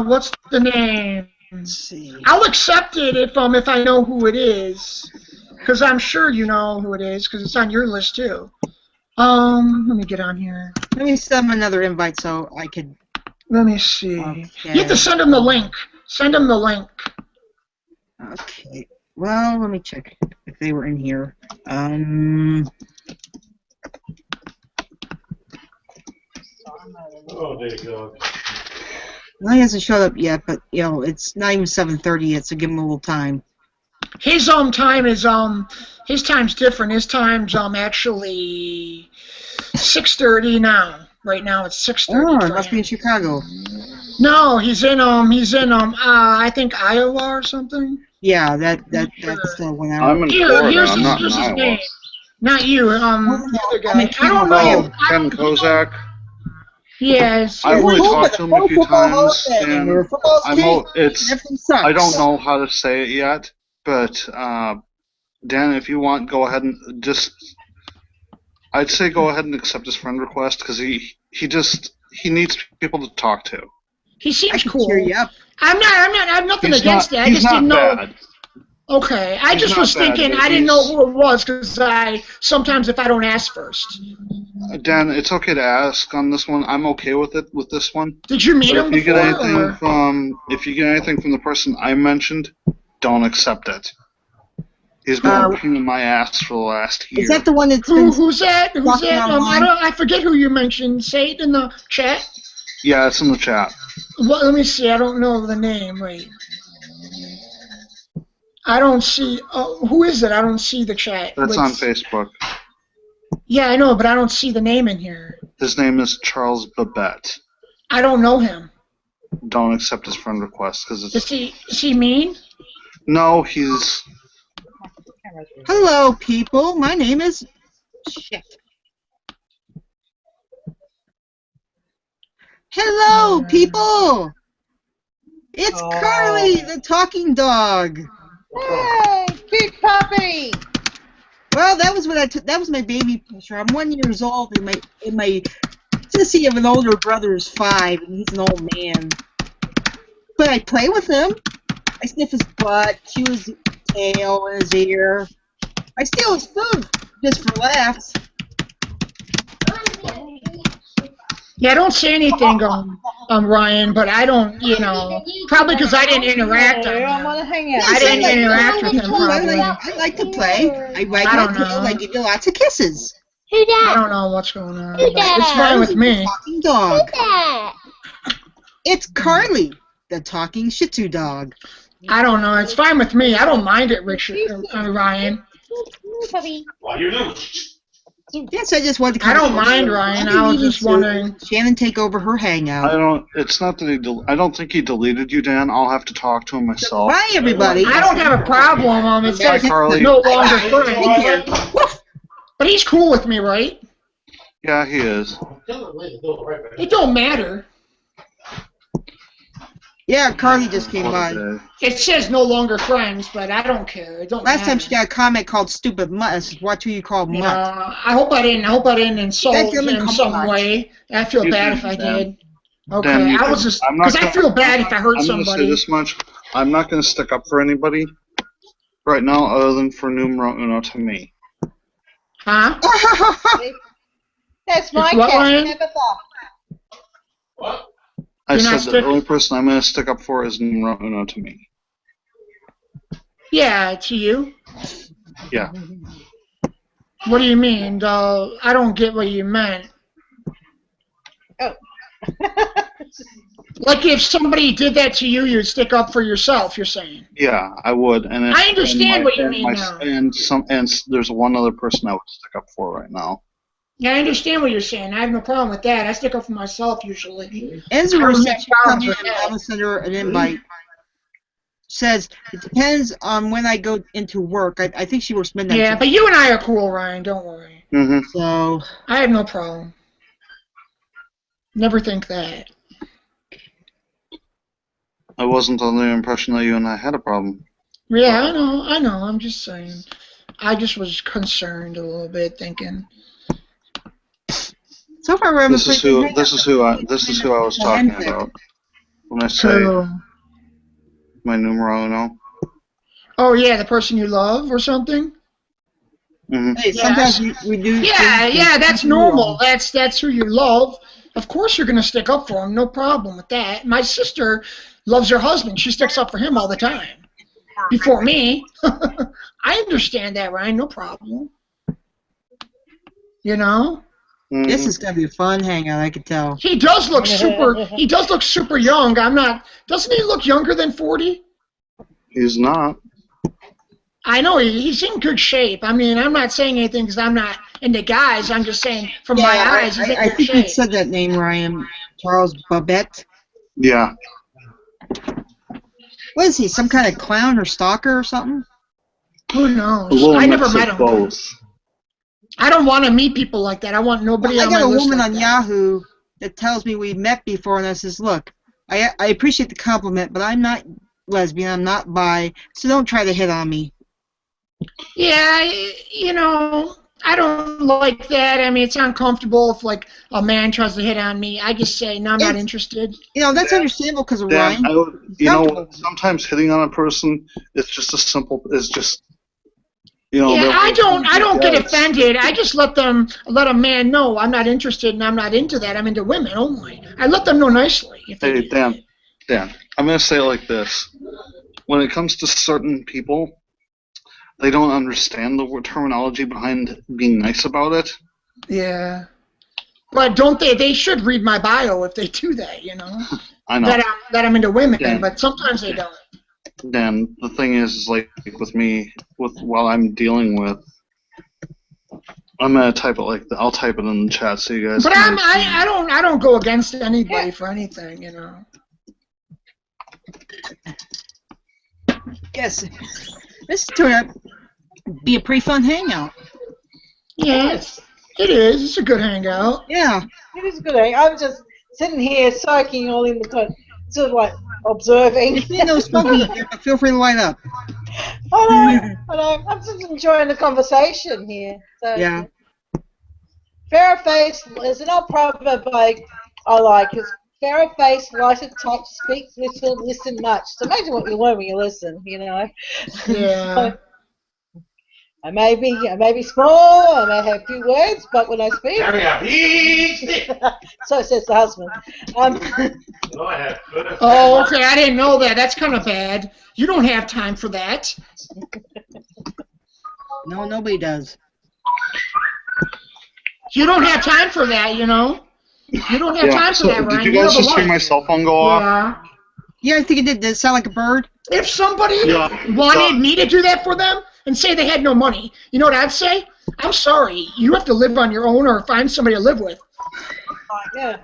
Speaker 2: what's the name?
Speaker 1: Let's see.
Speaker 2: I'll accept it if I know who it is, because I'm sure you know who it is, because it's on your list too. Let me get on here.
Speaker 1: Let me send him another invite so I could.
Speaker 2: Let me see.
Speaker 1: Okay.
Speaker 2: You have to send him the link. Send him the link.
Speaker 1: Okay. Well, let me check if they were in here.
Speaker 6: Oh, there you go.
Speaker 1: Well, he hasn't showed up yet, but it's not even 7:30 yet, so give him a little time.
Speaker 2: His time is his time's different. His time's actually 6:30 now. Right now it's 6:30.
Speaker 1: Oh, it must be in Chicago.
Speaker 2: No, he's in I think Iowa or something.
Speaker 1: Yeah, that's 1 hour.
Speaker 3: I'm in Florida. I'm not in
Speaker 2: Here's his
Speaker 3: Iowa.
Speaker 2: name. Not you. The other guy. I don't
Speaker 3: Oh,
Speaker 2: know.
Speaker 3: Ken Kozak.
Speaker 2: Yes.
Speaker 3: I've only
Speaker 1: Well,
Speaker 3: talked to him a few times, and
Speaker 1: Everything sucks.
Speaker 3: I don't know how to say it yet, but Dan, if you want, go ahead and I'd say go ahead and accept his friend request because he needs people to talk to.
Speaker 2: He seems
Speaker 1: can
Speaker 2: cool.
Speaker 1: cheer you up.
Speaker 2: I have nothing against it. I
Speaker 3: He's
Speaker 2: just didn't know.
Speaker 3: bad.
Speaker 2: Okay, I
Speaker 3: He's
Speaker 2: just
Speaker 3: not
Speaker 2: was
Speaker 3: bad,
Speaker 2: thinking.
Speaker 3: but
Speaker 2: I didn't know who it was because sometimes if I don't ask first.
Speaker 3: Dan, it's okay to ask on this one. I'm okay with it with this one.
Speaker 2: Did you meet
Speaker 3: But
Speaker 2: him
Speaker 3: if you
Speaker 2: before?
Speaker 3: if you get anything from the person I mentioned, don't accept it. He's been a pain in my ass for the last year.
Speaker 1: Is that the one that's been
Speaker 2: Who's that? Who's that? I forget who you mentioned. Say it in the chat.
Speaker 3: Yeah, it's in the chat.
Speaker 2: Well, let me see. I don't know the name. Wait. I don't see. Who is it? I don't see the chat.
Speaker 3: That's on Facebook.
Speaker 2: Yeah, I know, but I don't see the name in here.
Speaker 3: His name is Charles Babette.
Speaker 2: I don't know him.
Speaker 3: Don't accept his friend request because it's.
Speaker 2: Is he mean?
Speaker 3: No, he's.
Speaker 1: Hello, people. My name is. Shit. Hello, people. It's Carly, the talking dog.
Speaker 4: Hey, cute puppy.
Speaker 1: Well, that was that was my baby picture. I'm 1 year old, and my sissy of an older brother is 5, and he's an old man. But I play with him. I sniff his butt, chew his tail and his ear. I steal his food just for laughs.
Speaker 2: Yeah, I don't say anything, Ryan, but I don't, probably because I didn't interact on
Speaker 4: I
Speaker 2: him.
Speaker 4: want to hang out.
Speaker 2: I didn't interact with him, probably.
Speaker 1: I like to play. I wag
Speaker 2: I
Speaker 1: my
Speaker 2: don't
Speaker 1: tail.
Speaker 2: know.
Speaker 1: I give you lots of kisses.
Speaker 5: Who
Speaker 2: I
Speaker 5: that?
Speaker 2: don't know what's going on.
Speaker 5: Who
Speaker 2: But
Speaker 5: that?
Speaker 2: it's fine with me.
Speaker 1: Talking dog.
Speaker 5: Who that?
Speaker 1: It's Carly, the talking Shih Tzu dog.
Speaker 2: I don't know. It's fine with me. I don't mind it, Ryan.
Speaker 5: Puppy.
Speaker 6: Why you do?
Speaker 1: Yes, I just wanted to.
Speaker 2: I don't mind, Ryan. I was just wondering.
Speaker 1: Shannon take over her hangout.
Speaker 3: It's not that I don't think he deleted you, Dan. I'll have to talk to him myself.
Speaker 1: Bye, everybody.
Speaker 2: I don't have a problem. It's
Speaker 3: Bye,
Speaker 2: like
Speaker 3: Carly.
Speaker 2: no longer friends.
Speaker 1: Take care.
Speaker 2: But he's cool with me, right?
Speaker 3: Yeah, he is.
Speaker 2: It don't matter.
Speaker 1: Yeah, Carly just came by.
Speaker 3: Okay.
Speaker 2: It says no longer friends, but I don't care. It don't
Speaker 1: Last
Speaker 2: matter.
Speaker 1: time she got a comment called "stupid mutt." I said, "What do you call mutt?"
Speaker 2: I hope I didn't insult
Speaker 1: That
Speaker 2: him
Speaker 1: doesn't
Speaker 2: in
Speaker 1: come
Speaker 2: some
Speaker 1: much.
Speaker 2: way. I feel
Speaker 3: You
Speaker 2: bad
Speaker 3: didn't,
Speaker 2: if I
Speaker 3: Dan.
Speaker 2: did. Okay,
Speaker 3: Dan, you
Speaker 2: I was
Speaker 3: didn't.
Speaker 2: just
Speaker 3: I'm not
Speaker 2: because I
Speaker 3: gonna-
Speaker 2: feel bad if I hurt
Speaker 3: I'm going to say
Speaker 2: somebody.
Speaker 3: this much. I'm not going to stick up for anybody right now other than for numero uno to me.
Speaker 2: Huh?
Speaker 4: That's my
Speaker 2: It's what,
Speaker 4: cat.
Speaker 2: Ryan?
Speaker 4: Never thought.
Speaker 6: What?
Speaker 3: I
Speaker 2: You're
Speaker 3: said
Speaker 2: not
Speaker 3: the only person I'm going to stick up for is numero uno to me.
Speaker 2: Yeah, to you.
Speaker 3: Yeah.
Speaker 2: What do you mean? I don't get what you meant.
Speaker 4: Oh.
Speaker 2: Like if somebody did that to you, you'd stick up for yourself. You're saying.
Speaker 3: Yeah, I would. And
Speaker 2: I understand what you mean now.
Speaker 3: And there's one other person I would stick up for right now.
Speaker 2: Yeah, I understand what you're saying. I have no problem with that. I stick up for myself usually.
Speaker 1: Ezra
Speaker 2: I don't
Speaker 1: said
Speaker 2: have
Speaker 1: she'll come
Speaker 2: problems
Speaker 1: in
Speaker 2: with
Speaker 1: and
Speaker 2: that.
Speaker 1: I'm gonna send her an invite. Says it depends on when I go into work. I think she works midnight.
Speaker 2: Yeah, but you and I are cool, Ryan. Don't worry.
Speaker 3: Mm-hmm.
Speaker 1: So
Speaker 2: I have no problem. Never think that.
Speaker 3: I wasn't under the impression that you and I had a problem.
Speaker 2: Yeah, I know. I'm just saying. I just was concerned a little bit, thinking.
Speaker 1: so far we're having
Speaker 3: This is who I was talking about when I say
Speaker 2: So,
Speaker 3: my numero uno.
Speaker 2: oh yeah, the person you love or something.
Speaker 3: Mm-hmm.
Speaker 1: Hey, sometimes we do.
Speaker 2: Yeah, that's normal. That's who you love. Of course you're gonna stick up for him. No problem with that. My sister loves her husband. She sticks up for him all the time. Before me. I understand that, Ryan. No problem. You know?
Speaker 3: Mm-hmm.
Speaker 1: This is gonna be a fun hangout. I can tell.
Speaker 2: He does look super. He does look super young. I'm not. Doesn't he look younger than 40?
Speaker 3: He's not.
Speaker 2: I know he's in good shape. I mean, I'm not saying anything because I'm not into guys. I'm just saying from my eyes, he's in
Speaker 1: I
Speaker 2: good
Speaker 1: think
Speaker 2: shape.
Speaker 1: you said that name, Ryan. Charles Babette.
Speaker 3: Yeah.
Speaker 1: What is he? Some kind of clown or stalker or something?
Speaker 2: Who knows?
Speaker 3: A little
Speaker 2: I never
Speaker 3: mix
Speaker 2: met
Speaker 3: of
Speaker 2: him.
Speaker 3: both.
Speaker 2: I don't want to meet people like that. I want nobody
Speaker 1: Well,
Speaker 2: on my
Speaker 1: I got a
Speaker 2: list
Speaker 1: woman
Speaker 2: like
Speaker 1: on
Speaker 2: that.
Speaker 1: Yahoo that tells me we met before, and I says, look, I appreciate the compliment, but I'm not lesbian, I'm not bi, so don't try to hit on me.
Speaker 2: Yeah, you know, I don't like that. I mean, it's uncomfortable if, like, a man tries to hit on me. I just say, no, I'm not interested.
Speaker 1: You know, that's understandable because of
Speaker 3: Dan,
Speaker 1: Ryan.
Speaker 3: Sometimes hitting on a person is just
Speaker 2: Yeah, I don't get offended. I just let a man know I'm not interested and I'm not into that. I'm into women only. I let them know nicely.
Speaker 3: Hey, Dan, I'm going to say it like this. When it comes to certain people, they don't understand the terminology behind being nice about it.
Speaker 2: Yeah. But don't they? They should read my bio if they do that, you know?
Speaker 3: I know.
Speaker 2: That I'm into women,
Speaker 3: Dan,
Speaker 2: but sometimes they don't.
Speaker 3: Dan, the thing is like with me, while I'm dealing with, I'm gonna type it I'll type it in the chat so you guys.
Speaker 2: But I don't go against anybody for anything, you know.
Speaker 1: Yes, this turned out to be a pretty fun hangout.
Speaker 2: Yes, it is. It's a good hangout.
Speaker 1: Yeah.
Speaker 4: It is good. I'm just sitting here soaking all in the sort of like observing.
Speaker 1: No smoking here, but feel free to light up.
Speaker 4: I know. I'm just enjoying the conversation here. So,
Speaker 1: yeah.
Speaker 4: Fair face is an old proverb I like. It's fair face, lighted touch, speak little, listen much. So imagine what you learn when you listen, you know.
Speaker 2: Yeah.
Speaker 4: So, I may be small, I may have few words, but when I speak, so says the husband.
Speaker 2: Oh, okay. I didn't know that. That's kind of bad. You don't have time for that.
Speaker 1: No, nobody does.
Speaker 2: You don't have time for that, you know. You don't have time for that, Ryan.
Speaker 3: Did you guys just hear my cell phone go off?
Speaker 1: Yeah, I think it did. Did it sound like a bird?
Speaker 2: If somebody wanted me to do that for them and say they had no money, you know what I'd say? I'm sorry. You have to live on your own or find somebody to live with.
Speaker 4: Yeah.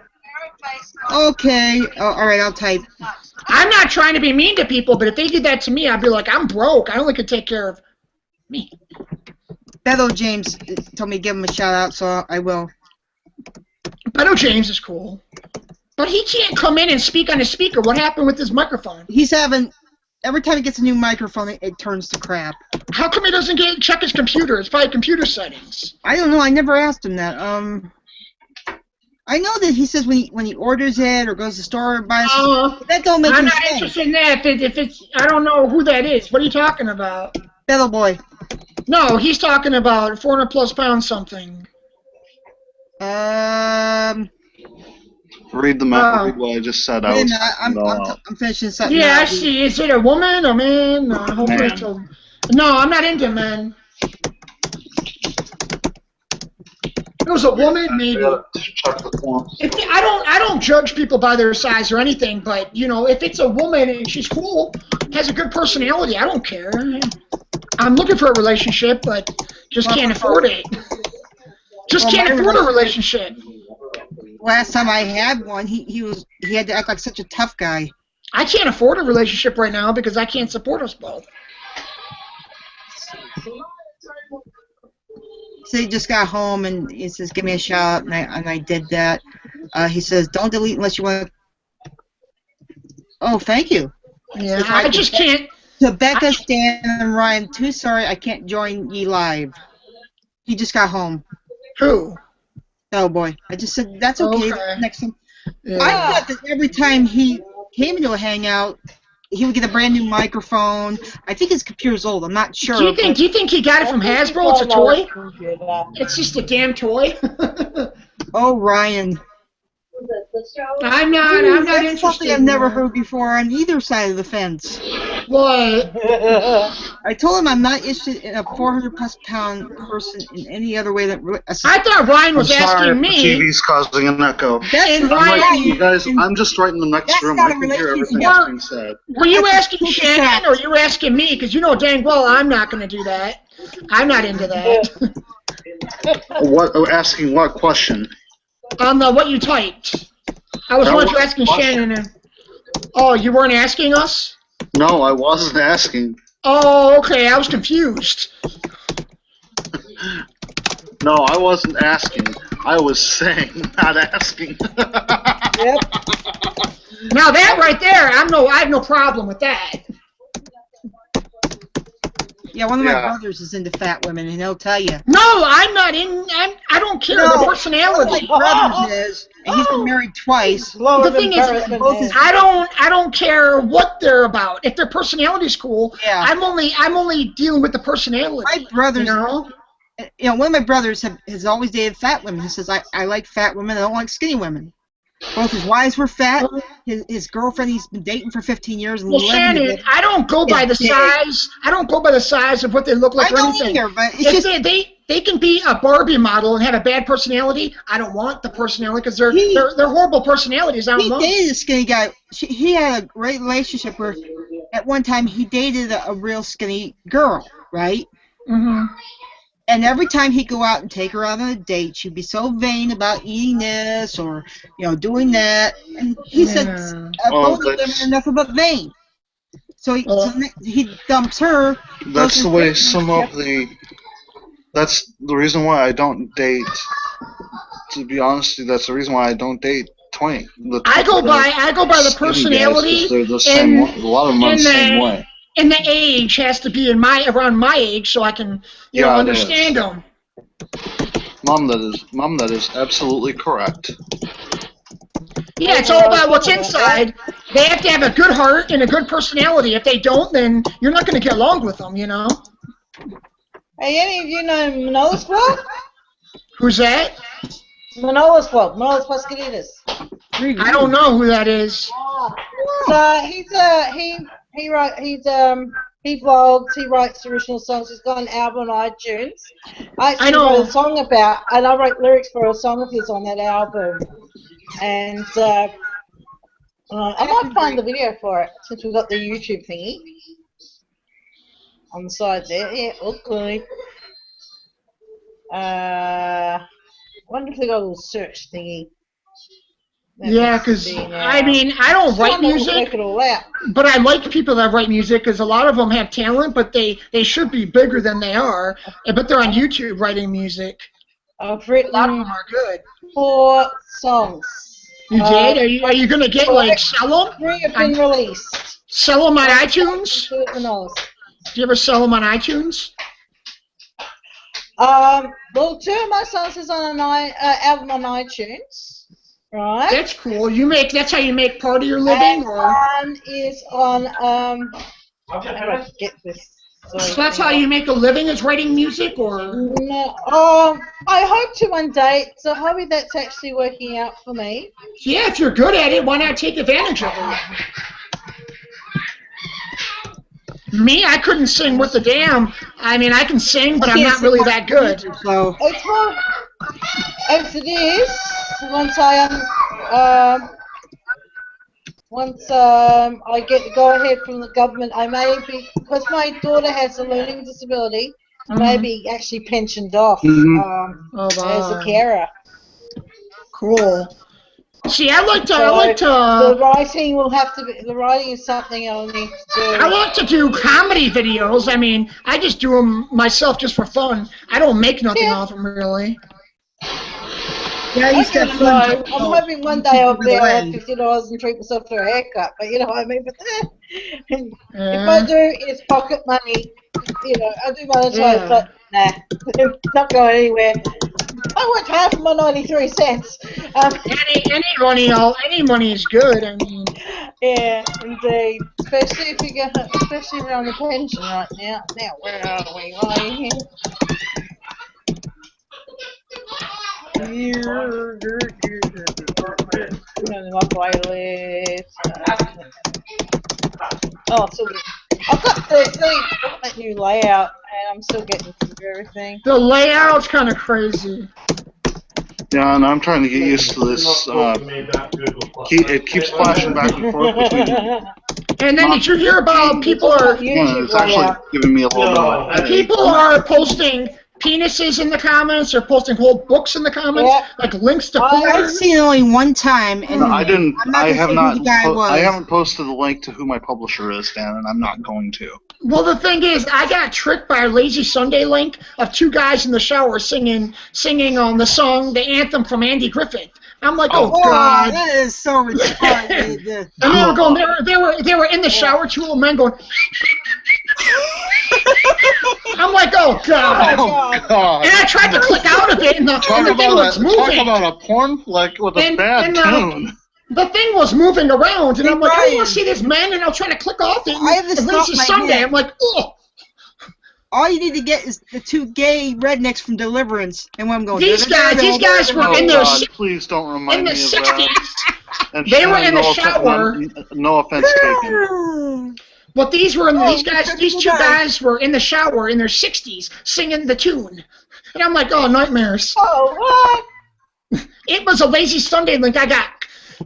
Speaker 1: Okay. Oh, all right, I'll type.
Speaker 2: I'm not trying to be mean to people, but if they did that to me, I'd be like, I'm broke. I only could take care of me.
Speaker 1: Beto James told me to give him a shout out, so I will.
Speaker 2: Beto James is cool. But he can't come in and speak on his speaker. What happened with his microphone?
Speaker 1: He's having... Every time he gets a new microphone, it turns to crap.
Speaker 2: How come he doesn't check his computer? It's probably computer settings.
Speaker 1: I don't know. I never asked him that. I know that he says when he orders it or goes to the store and buys it, that don't make
Speaker 2: I'm
Speaker 1: any
Speaker 2: not
Speaker 1: sense.
Speaker 2: interested in that. If it's, I don't know who that is. What are you talking about?
Speaker 1: Beto Boy.
Speaker 2: No, he's talking about 400+ pounds something.
Speaker 3: Read read what I just said.
Speaker 1: I'm finishing something.
Speaker 2: Yeah, I see. Is it a woman, a man? Hopefully it's a... No, I'm not into men. If it was a woman, maybe. I don't judge people by their size or anything, but you know, if it's a woman and she's cool, has a good personality, I don't care. I'm looking for a relationship, but just can't afford it. Just can't afford a relationship.
Speaker 1: Last time I had one, he had to act like such a tough guy.
Speaker 2: I can't afford a relationship right now because I can't support us both.
Speaker 1: So he just got home and he says, "Give me a shout," and I did that. He says, "Don't delete unless you want." Oh, thank you.
Speaker 2: Yeah, I just can't.
Speaker 1: To Becca, Stan, and Ryan, too sorry I can't join ye live. He just got home.
Speaker 2: Who?
Speaker 1: Oh boy, I just said that's okay. Next time.
Speaker 2: Yeah.
Speaker 1: I thought that every time he came into a hangout, he would get a brand new microphone. I think his computer's old. I'm not sure.
Speaker 2: Do you think he got it from Hasbro? It's a toy. It's just a damn toy.
Speaker 1: Oh, Ryan.
Speaker 2: I'm not interested.
Speaker 1: Something I've never heard before on either side of the fence.
Speaker 2: What?
Speaker 1: I told him I'm not interested in a 400+ pound person in any other way than.
Speaker 2: I thought Ryan was asking me.
Speaker 3: TV's causing an echo.
Speaker 2: And Ryan,
Speaker 3: you guys, I'm just right in the next room. I can hear everything that's being said.
Speaker 2: Were you asking Shannon or were you asking me? Because you know dang well I'm not going to do that. I'm not into that.
Speaker 3: Asking what question?
Speaker 2: On what you typed. I was once asking Shannon. Oh, you weren't asking us?
Speaker 3: No, I wasn't asking.
Speaker 2: Oh, okay. I was confused.
Speaker 3: No, I wasn't asking. I was saying, not asking.
Speaker 4: Yep.
Speaker 2: Now that right there, I have no problem with that.
Speaker 1: Yeah, one of my brothers is into fat women, and he'll tell you.
Speaker 2: No, I'm not in. I don't care the personality.
Speaker 1: My brother is, and he's been married twice.
Speaker 2: The thing is, I don't care what they're about. If their personality's cool, I'm only dealing with the personality.
Speaker 1: My brother's, one of my brothers has always dated fat women. He says, I like fat women. I don't like skinny women. Both his wives were fat. His girlfriend he's been dating for 15 years. And
Speaker 2: Shannon, I don't go by the size. I don't go by the size of what they look like or anything.
Speaker 1: Either, but it's just,
Speaker 2: they can be a Barbie model and have a bad personality. I don't want the personality because they're horrible personalities. I don't know.
Speaker 1: He dated a skinny guy. He had a great relationship where at one time he dated a real skinny girl, right?
Speaker 2: Mm-hmm.
Speaker 1: And every time he'd go out and take her out on a date, she'd be so vain about eating this or, doing that. And he said, both of them are nothing but vain. So he dumps her.
Speaker 3: That's the way that's the reason why I don't date. To be honest, that's the reason why I don't date 20.
Speaker 2: I go by the personality.
Speaker 3: They're the same way. A lot of them are the same way.
Speaker 2: And the age has to be around my age so I can understand them.
Speaker 3: Mom, that is absolutely correct.
Speaker 2: Yeah, it's all about what's inside. They have to have a good heart and a good personality. If they don't, then you're not going to get along with them,
Speaker 4: Hey, any of you know Manolis Vlog?
Speaker 2: Who's that?
Speaker 4: Manolis Vlog. Manolis Pascalitas.
Speaker 2: I don't know who that is.
Speaker 4: So he vlogs, he writes original songs, he's got an album on iTunes. I wrote a song and I wrote lyrics for a song of his on that album. And I might find the video for it since we've got the YouTube thingy on the side there. Yeah, okay. Wonder if they got a little search thingy.
Speaker 2: Yeah, because I don't write music, but I like people that write music because a lot of them have talent, but they should be bigger than they are. But they're on YouTube writing music.
Speaker 4: I've written
Speaker 2: a lot of them are good.
Speaker 4: 4 songs.
Speaker 2: You did? Are you gonna sell them?
Speaker 4: 3 have been released.
Speaker 2: Sell them on iTunes? Do you ever sell them on iTunes?
Speaker 4: Well, 2 of my songs is on an album on iTunes. Right.
Speaker 2: That's cool. That's how you make part of your living,
Speaker 4: and one is on how do I get this?
Speaker 2: So that's how you make a living, is writing music, or?
Speaker 4: No. I hope to one day. It's a hobby that's actually working out for me.
Speaker 2: Yeah, if you're good at it, why not take advantage of it? Me, I couldn't sing with the damn. I can sing, but I'm not really that good.
Speaker 1: So
Speaker 4: it's hard as it is. Once I get the go-ahead from the government, I may be, because my daughter has a learning disability, I may be actually pensioned off as a carer.
Speaker 2: Cool. See, I like to.
Speaker 4: The writing will have to be. The writing is something I'll need to do.
Speaker 2: I like to do comedy videos. I just do them myself just for fun. I don't make nothing off them really.
Speaker 1: Yeah, you said
Speaker 4: I'm hoping one day I'll be able to have $50 and treat myself to a haircut. But you know what I mean. But if I do, it's pocket money. I do monetize, but nah, not going anywhere. I worked hard for my 93 cents.
Speaker 2: Any money is good.
Speaker 4: Yeah, indeed. Especially especially if you're on the pension right now. Now, where are we? Right here. My playlist. Oh, so I've got that new layout, and I'm still getting through everything.
Speaker 2: The layout's kind of crazy.
Speaker 3: Yeah, and I'm trying to get used to this. It keeps flashing back and forth between.
Speaker 2: And then did you hear about people are?
Speaker 3: Yeah, it's actually giving me a little bit of a headache.
Speaker 2: People are posting penises in the comments, or posting whole books in the comments, like links to porn.
Speaker 1: I've seen it only one time, and
Speaker 3: No, I didn't.
Speaker 1: I
Speaker 3: haven't posted the link to who my publisher is, Dan, and I'm not going to.
Speaker 2: Well, the thing is, I got tricked by a Lazy Sunday link of two guys in the shower singing on the song, the anthem from Andy Griffith. I'm like, oh God,
Speaker 1: that is so retarded.
Speaker 2: And they were going, they were in the shower, two little men going. I'm like, oh God.
Speaker 3: Oh God.
Speaker 2: And I tried to click out of it, and the thing was moving.
Speaker 3: Talk about a porn flick with a bad tune.
Speaker 2: The thing was moving around, and I'm like, I want to see this man, and I'm trying to click off it. And it's Sunday. I'm like, ugh.
Speaker 1: All you need to get is the two gay rednecks from Deliverance, and when I'm going.
Speaker 2: These guys were in their.
Speaker 3: Please don't remind me of that.
Speaker 2: They were in the shower.
Speaker 3: No offense taken.
Speaker 2: But these two guys were in the shower in their 60s singing the tune, and I'm like, oh, nightmares.
Speaker 4: Oh, what?
Speaker 2: It was a Lazy Sunday link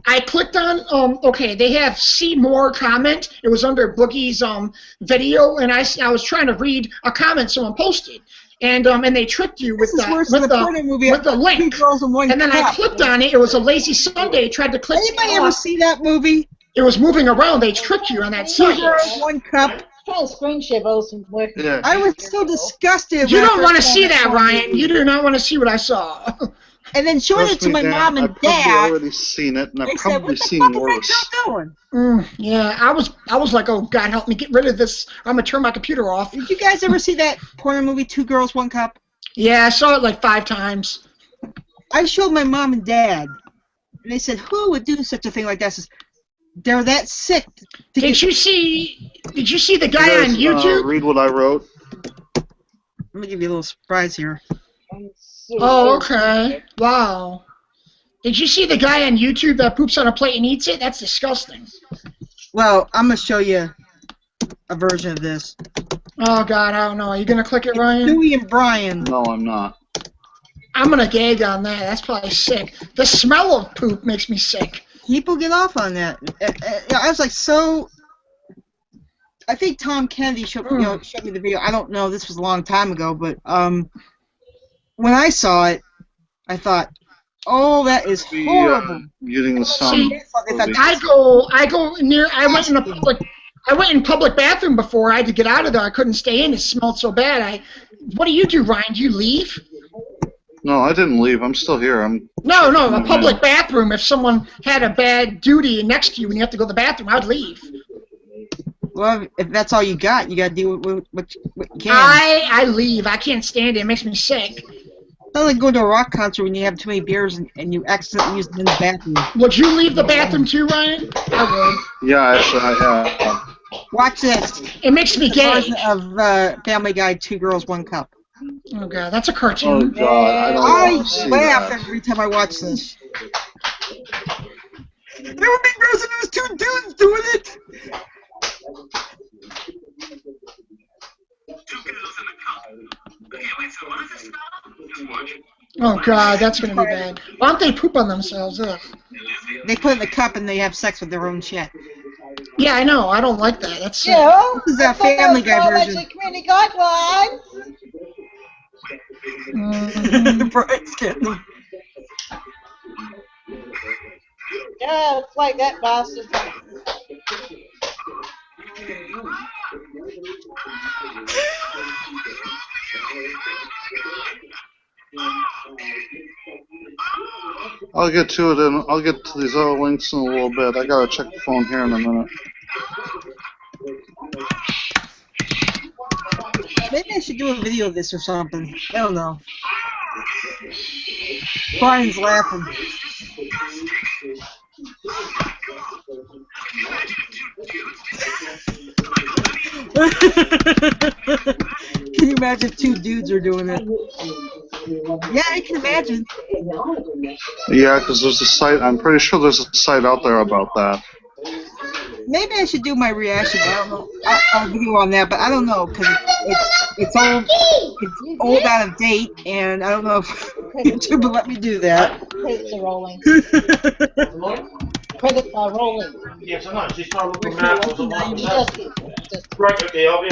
Speaker 2: I clicked on, okay, they have see more comment. It was under Boogie's video, and I was trying to read a comment someone posted. And they tricked you with the link. And then I clicked on it. It was a Lazy Sunday. Tried to click.
Speaker 1: Anybody ever see that movie?
Speaker 2: It was moving around. They tricked you on that site.
Speaker 1: 2 girls, 1 cup.
Speaker 4: Trying to screen share wasn't working.
Speaker 3: Yeah.
Speaker 1: I was so disgusted.
Speaker 2: You don't want to see that, Ryan. You do not want to see what I saw.
Speaker 1: And then showing it to my mom and dad.
Speaker 3: I've already seen it, and I've probably seen worse.
Speaker 2: Yeah, I was like, oh God, help me get rid of this. I'm gonna turn my computer off.
Speaker 1: Did you guys ever see that porn movie, 2 Girls, 1 Cup?
Speaker 2: Yeah, I saw it like 5 times.
Speaker 1: I showed my mom and dad, and they said, "Who would do such a thing like that?" I said, they're that sick.
Speaker 2: Did you see the guy on YouTube?
Speaker 3: Read what I wrote.
Speaker 1: Let me give you a little surprise here.
Speaker 2: Oh, okay. Wow. Did you see the guy on YouTube that poops on a plate and eats it? That's disgusting.
Speaker 1: Well, I'm going to show you a version of this.
Speaker 2: Oh, God, I don't know. Are you going to click it, Ryan?
Speaker 1: Dewey and Brian.
Speaker 3: No, I'm not.
Speaker 2: I'm going to gag on that. That's probably sick. The smell of poop makes me sick.
Speaker 1: People get off on that. I was like, so... I think Tom Kennedy showed me the video. I don't know. This was a long time ago, but... when I saw it, I thought, "Oh, that is horrible."
Speaker 3: Using the sun.
Speaker 2: I went in public bathroom before. I had to get out of there. I couldn't stay in. It smelled so bad. What do you do, Ryan? Do you leave?
Speaker 3: No, I didn't leave. I'm still here.
Speaker 2: No, a public bathroom. If someone had a bad duty next to you and you have to go to the bathroom, I'd leave.
Speaker 1: Well, if that's all you got to deal with what you can.
Speaker 2: I leave. I can't stand it. It makes me sick.
Speaker 1: It's not like going to a rock concert when you have too many beers and you accidentally use them in the bathroom.
Speaker 2: Would you leave the bathroom too, Ryan? I
Speaker 3: would. Yeah, actually, I have.
Speaker 1: Watch this.
Speaker 2: It makes me gay.
Speaker 1: Of Family Guy, 2 Girls, 1 Cup.
Speaker 2: Oh, God, that's a cartoon.
Speaker 3: Oh, God,
Speaker 1: I laugh every time I watch this. There would be girls and there's 2 dudes doing it.
Speaker 2: Oh God, that's gonna be bad. Why don't they poop on themselves? Ugh.
Speaker 1: They put it in the cup and they have sex with their own shit.
Speaker 2: Yeah, I know. I don't like that. That's
Speaker 1: this is a Family Guy version.
Speaker 4: Community guidelines. Yeah, it's like that bastard.
Speaker 3: I'll get to it, and I'll get to these other links in a little bit. I gotta check the phone here in a minute.
Speaker 1: Maybe I should do a video of this or something. I don't know. Brian's laughing. Can you imagine 2 dudes are doing it? Yeah, I can imagine.
Speaker 3: Yeah, because there's a site. I'm pretty sure there's a site out there about that.
Speaker 1: Maybe I should do my reaction. I don't know. I'll video on that, but I don't know because it's old. It's old, out of date, and I don't know if YouTube will let me do that.
Speaker 4: Credits are rolling. Credits are rolling.
Speaker 6: Yes, I know. She started looking at
Speaker 4: Just,
Speaker 6: Right, okay, I'll be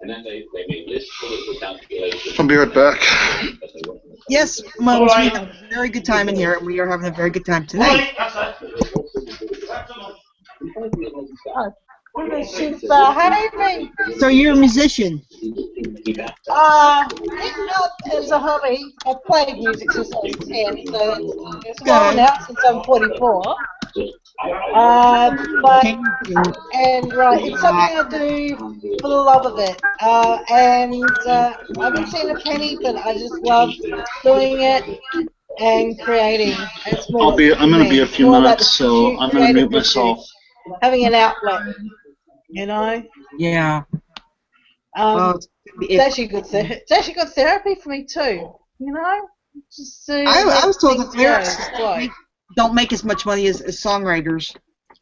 Speaker 7: And then they made lists full of the calculations.
Speaker 3: I'll be right back.
Speaker 1: Yes, Mums, we have a very good time in here, and we are having a very good time tonight.
Speaker 4: she's behaving.
Speaker 1: So you're a musician.
Speaker 4: Not as a hobby. I've played music since I was 10, so it's a while now since I'm 44. But it's something I do for the love of it. And I haven't seen a penny, but I just love doing it and creating. It's more
Speaker 3: I'm gonna be a few minutes, so I'm gonna mute myself.
Speaker 4: Having an outlet, you know.
Speaker 1: Yeah.
Speaker 4: It's actually good. It's actually good therapy for me too. You know. Just
Speaker 1: I was told that lyricists don't make as much money as songwriters.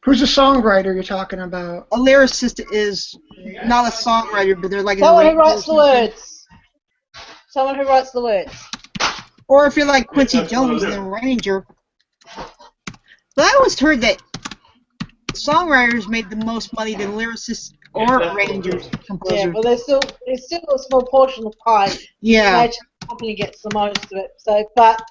Speaker 2: Who's a songwriter you're talking about?
Speaker 1: A lyricist is not a songwriter, but they're like
Speaker 4: someone who writes the words. Someone who writes the words.
Speaker 1: Or if you're like Quincy Jones and an arranger. But I always heard that songwriters made the most money than lyricists or arrangers, composers.
Speaker 4: Yeah, but there's still a small portion of pie.
Speaker 1: Yeah.
Speaker 4: The company gets the most of it. So, but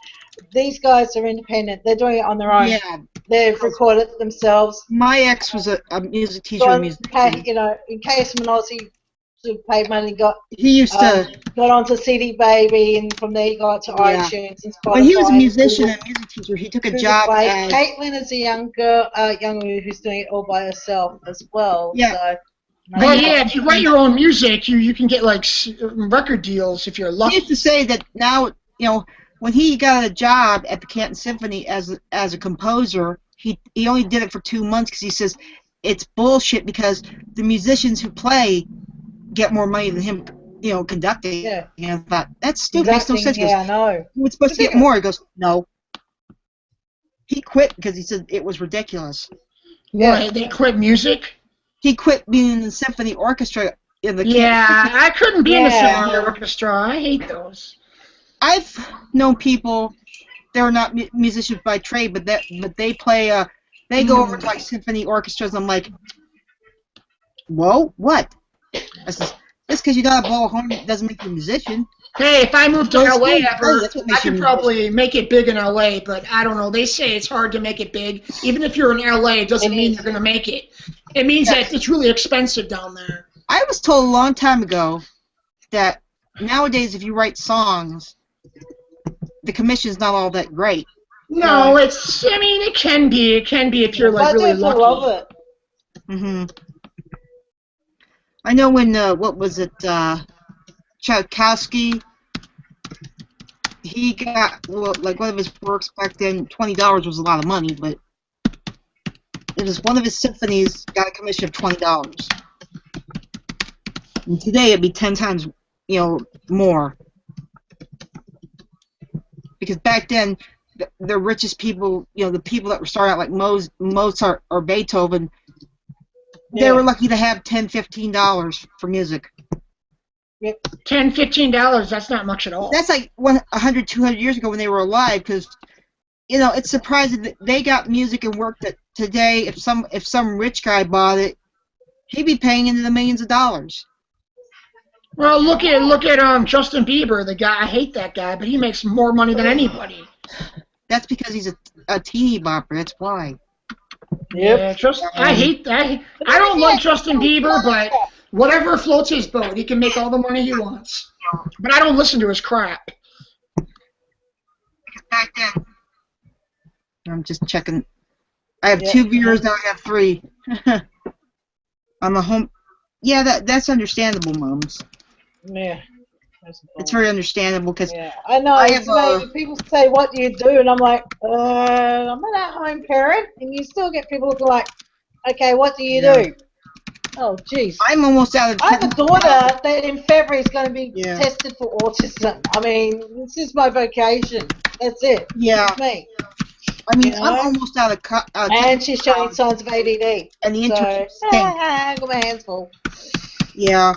Speaker 4: these guys are independent. They're doing it on their own.
Speaker 1: Yeah.
Speaker 4: They've recorded it themselves.
Speaker 1: My ex was a music teacher.
Speaker 4: So in case Minosi paid money,
Speaker 1: he used to
Speaker 4: got onto CD Baby, and from there he got to iTunes and Spotify.
Speaker 1: When he was a musician and music teacher, he took a job as
Speaker 4: Caitlin is a young girl, who's doing it all by herself as well.
Speaker 1: Yeah.
Speaker 4: So,
Speaker 2: well, yeah, if you write your own music, you can get like record deals if you're lucky.
Speaker 1: He used to say that now, when he got a job at the Canton Symphony as a composer, he only did it for 2 months because he says it's bullshit because the musicians who play get more money than him, conducting.
Speaker 4: Yeah.
Speaker 1: And I thought, that's stupid. Makes no sense.
Speaker 4: Yeah, I know.
Speaker 1: He was supposed to get more. He goes, no. He quit because he said it was ridiculous.
Speaker 2: Yeah. Right, they quit music?
Speaker 1: He quit being in the symphony orchestra in the
Speaker 2: I couldn't be in the symphony orchestra. I hate those.
Speaker 1: I've known people, they're not musicians by trade, but they play, they go over to like symphony orchestras. I'm like, whoa, what? I says, just because you got a ball horn doesn't make you a musician.
Speaker 2: Hey, if I moved to LA ever, I could probably make it big in LA, but I don't know. They say it's hard to make it big. Even if you're in LA, it doesn't mean you're going to make it. It means that it's really expensive down there.
Speaker 1: I was told a long time ago that nowadays if you write songs, the commission's not all that great.
Speaker 2: No, it can be. It can be if you're like really lucky. I love it.
Speaker 1: Mm-hmm. I know when, what was it, Tchaikovsky, he got, like one of his works back then, $20 was a lot of money, but it was one of his symphonies got a commission of $20. And today it'd be 10 times, more. Because back then, the richest people, the people that were starting out like Mozart or Beethoven, they were lucky to have $10, $15 for music.
Speaker 4: Yep.
Speaker 2: $10, $15, that's not much at all.
Speaker 1: That's like 100, 200 years ago when they were alive, because, it's surprising that they got music and work that today, if some rich guy bought it, he'd be paying into the millions of dollars.
Speaker 2: Well, look at Justin Bieber, the guy. I hate that guy, but he makes more money than anybody.
Speaker 1: That's because he's a teeny bopper. That's why.
Speaker 2: Yep. Yeah, I hate that. I don't like Justin Bieber, but whatever floats his boat, he can make all the money he wants. But I don't listen to his crap.
Speaker 1: Back then, I'm just checking. I have 2 viewers now. I have 3. On the home. Yeah, that's understandable, Mums.
Speaker 4: Yeah.
Speaker 1: It's very understandable because
Speaker 4: I know. People say, "What do you do?" And I'm like, "I'm an at-home parent," and you still get people looking like, "Okay, what do you do?" Oh, jeez.
Speaker 1: I'm almost out of.
Speaker 4: I have a daughter that in February is going to be tested for autism. I mean, this is my vocation. That's it.
Speaker 1: Yeah.
Speaker 4: That's me.
Speaker 1: I mean,
Speaker 4: You know?
Speaker 1: I'm almost out of.
Speaker 4: And she's showing signs of ADD.
Speaker 1: And the
Speaker 4: So,
Speaker 1: internships stink.
Speaker 4: I got my hands full.
Speaker 1: Yeah,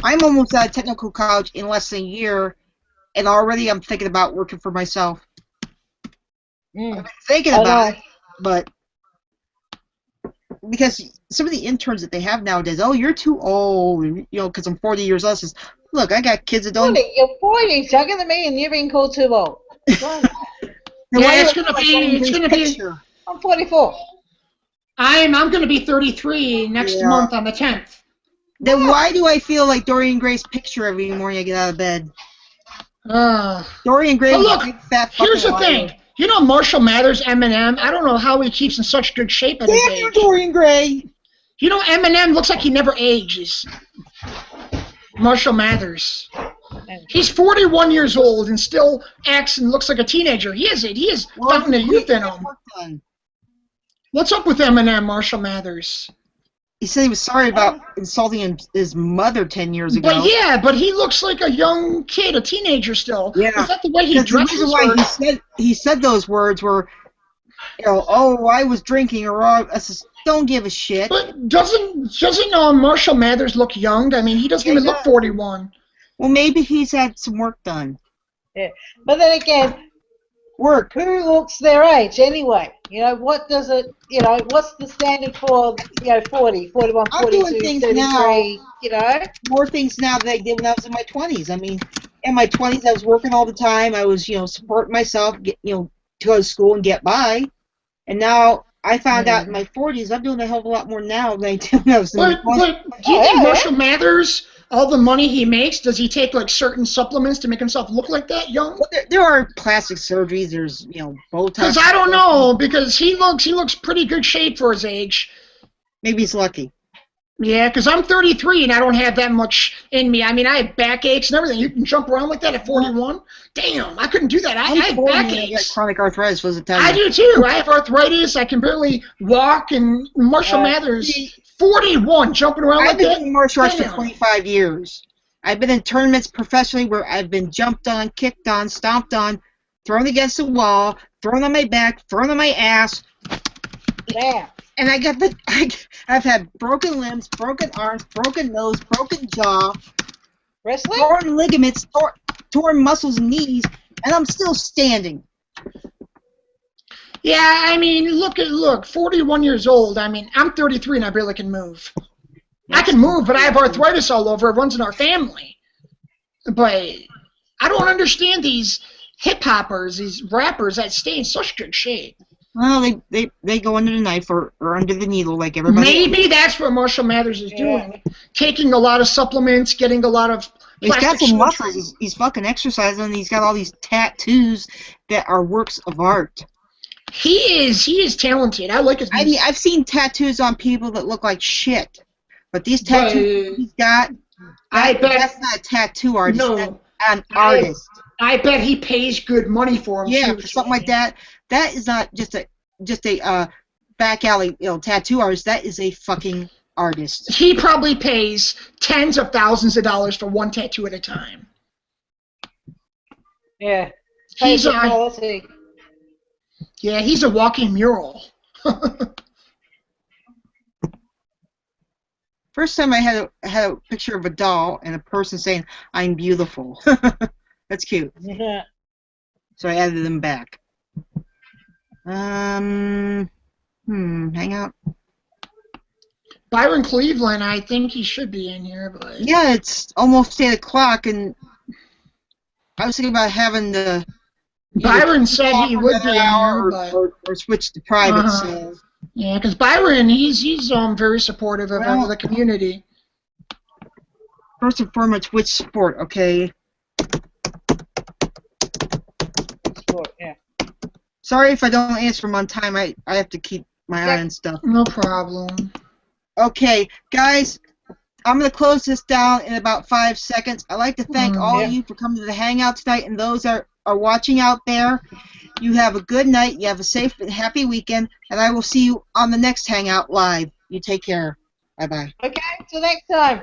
Speaker 1: I'm almost out of technical college in less than a year, and already I'm thinking about working for myself. I've been thinking about it, but because some of the interns that they have nowadays, oh, you're too old, you know, because I'm 40 years old. Says, look, I got kids that don't.
Speaker 4: You're 40, younger than me, and you're being called too old.
Speaker 2: Yeah, it's gonna be.
Speaker 4: I'm 44.
Speaker 2: I'm gonna be 33 next month on the 10th.
Speaker 1: Then why do I feel like Dorian Gray's picture every morning I get out of bed? Dorian Gray.
Speaker 2: Look, here's the thing. You know Marshall Mathers, Eminem? I don't know how he keeps in such good shape at his age.
Speaker 1: Damn you, Dorian Gray!
Speaker 2: You know Eminem looks like he never ages. Marshall Mathers. He's 41 years old and still acts and looks like a teenager. He is fountain of youth in him. What's up with Eminem, Marshall Mathers?
Speaker 1: He said he was sorry about insulting his mother 10 years ago.
Speaker 2: But he looks like a young kid, a teenager still.
Speaker 1: Yeah.
Speaker 2: Is that the way he dresses?
Speaker 1: The reason why he said those words were, you know, oh, I was drinking, or I just don't give a shit.
Speaker 2: But doesn't Marshall Mathers look young? I mean, he doesn't even look 41.
Speaker 1: Well, maybe he's had some work done.
Speaker 4: Yeah, but then again, who looks their age anyway? You know, what does it? You know, what's the standard for 40, 41, 42, 33?
Speaker 1: Now,
Speaker 4: you know,
Speaker 1: more things now than I did when I was in my 20s. I mean, in my 20s, I was working all the time. I was, supporting myself, to go to school and get by. And now I found out in my 40s, I'm doing a hell of a lot more now than I did when I was in my 20s.
Speaker 2: But do you think Marshall Mathers, all the money he makes, does he take like certain supplements to make himself look like that young?
Speaker 1: Well, there are plastic surgeries. There's Botox.
Speaker 2: Because I don't know, because he looks pretty good shape for his age.
Speaker 1: Maybe he's lucky.
Speaker 2: Yeah, because I'm 33 and I don't have that much in me. I mean, I have backaches and everything. You can jump around like that at 41? Damn, I couldn't do that. I have backaches.
Speaker 1: I got chronic arthritis, was it time?
Speaker 2: I do too. I have arthritis. I can barely walk. And Marshall Mathers, 41, jumping around like that.
Speaker 1: I've been in martial arts for 25 years. I've been in tournaments professionally where I've been jumped on, kicked on, stomped on, thrown against the wall, thrown on my back, thrown on my ass.
Speaker 4: Yeah.
Speaker 1: And I've had broken limbs, broken arms, broken nose, broken jaw,
Speaker 4: wrestling,
Speaker 1: torn ligaments, torn muscles and knees, and I'm still standing.
Speaker 2: Yeah, I mean, look, 41 years old. I mean, I'm 33 and I barely can move. I can move, but I have arthritis all over. It runs in our family. But I don't understand these hip-hoppers, these rappers that stay in such good shape.
Speaker 1: Well, they go under the knife or under the needle like everybody
Speaker 2: Maybe that's what Marshall Mathers is doing. Taking a lot of supplements, getting a lot of
Speaker 1: He's got some muscles. He's fucking exercising, and he's got all these tattoos that are works of art.
Speaker 2: He is talented. I like his music.
Speaker 1: I mean, I've seen tattoos on people that look like shit, but these tattoos he's got, that's not a tattoo artist.
Speaker 2: No,
Speaker 1: that's an artist.
Speaker 2: I bet he pays good money for them.
Speaker 1: Yeah, for something like that. That is not just a back alley tattoo artist. That is a fucking artist.
Speaker 2: He probably pays tens of thousands of dollars for one tattoo at a time.
Speaker 4: Yeah.
Speaker 2: He's a walking mural.
Speaker 1: First time I had a picture of a doll and a person saying, "I'm beautiful." That's cute.
Speaker 4: Yeah.
Speaker 1: So I added them back. Hangout.
Speaker 2: Byron Cleveland, I think he should be in here, but
Speaker 1: yeah, it's almost 8 o'clock, and I was thinking about having the.
Speaker 2: Byron said he would be in here, but
Speaker 1: or switch to private. So.
Speaker 2: Yeah, because Byron, he's very supportive of the community.
Speaker 1: First and foremost, which sport? Okay.
Speaker 4: Sport, yeah.
Speaker 1: Sorry if I don't answer them on time. I have to keep my eye on stuff.
Speaker 2: No problem.
Speaker 1: Okay, guys, I'm going to close this down in about 5 seconds. I'd like to thank all of you for coming to the Hangout tonight, and those that are watching out there. You have a good night. You have a safe and happy weekend, and I will see you on the next Hangout Live. You take care. Bye-bye.
Speaker 4: Okay, till next time.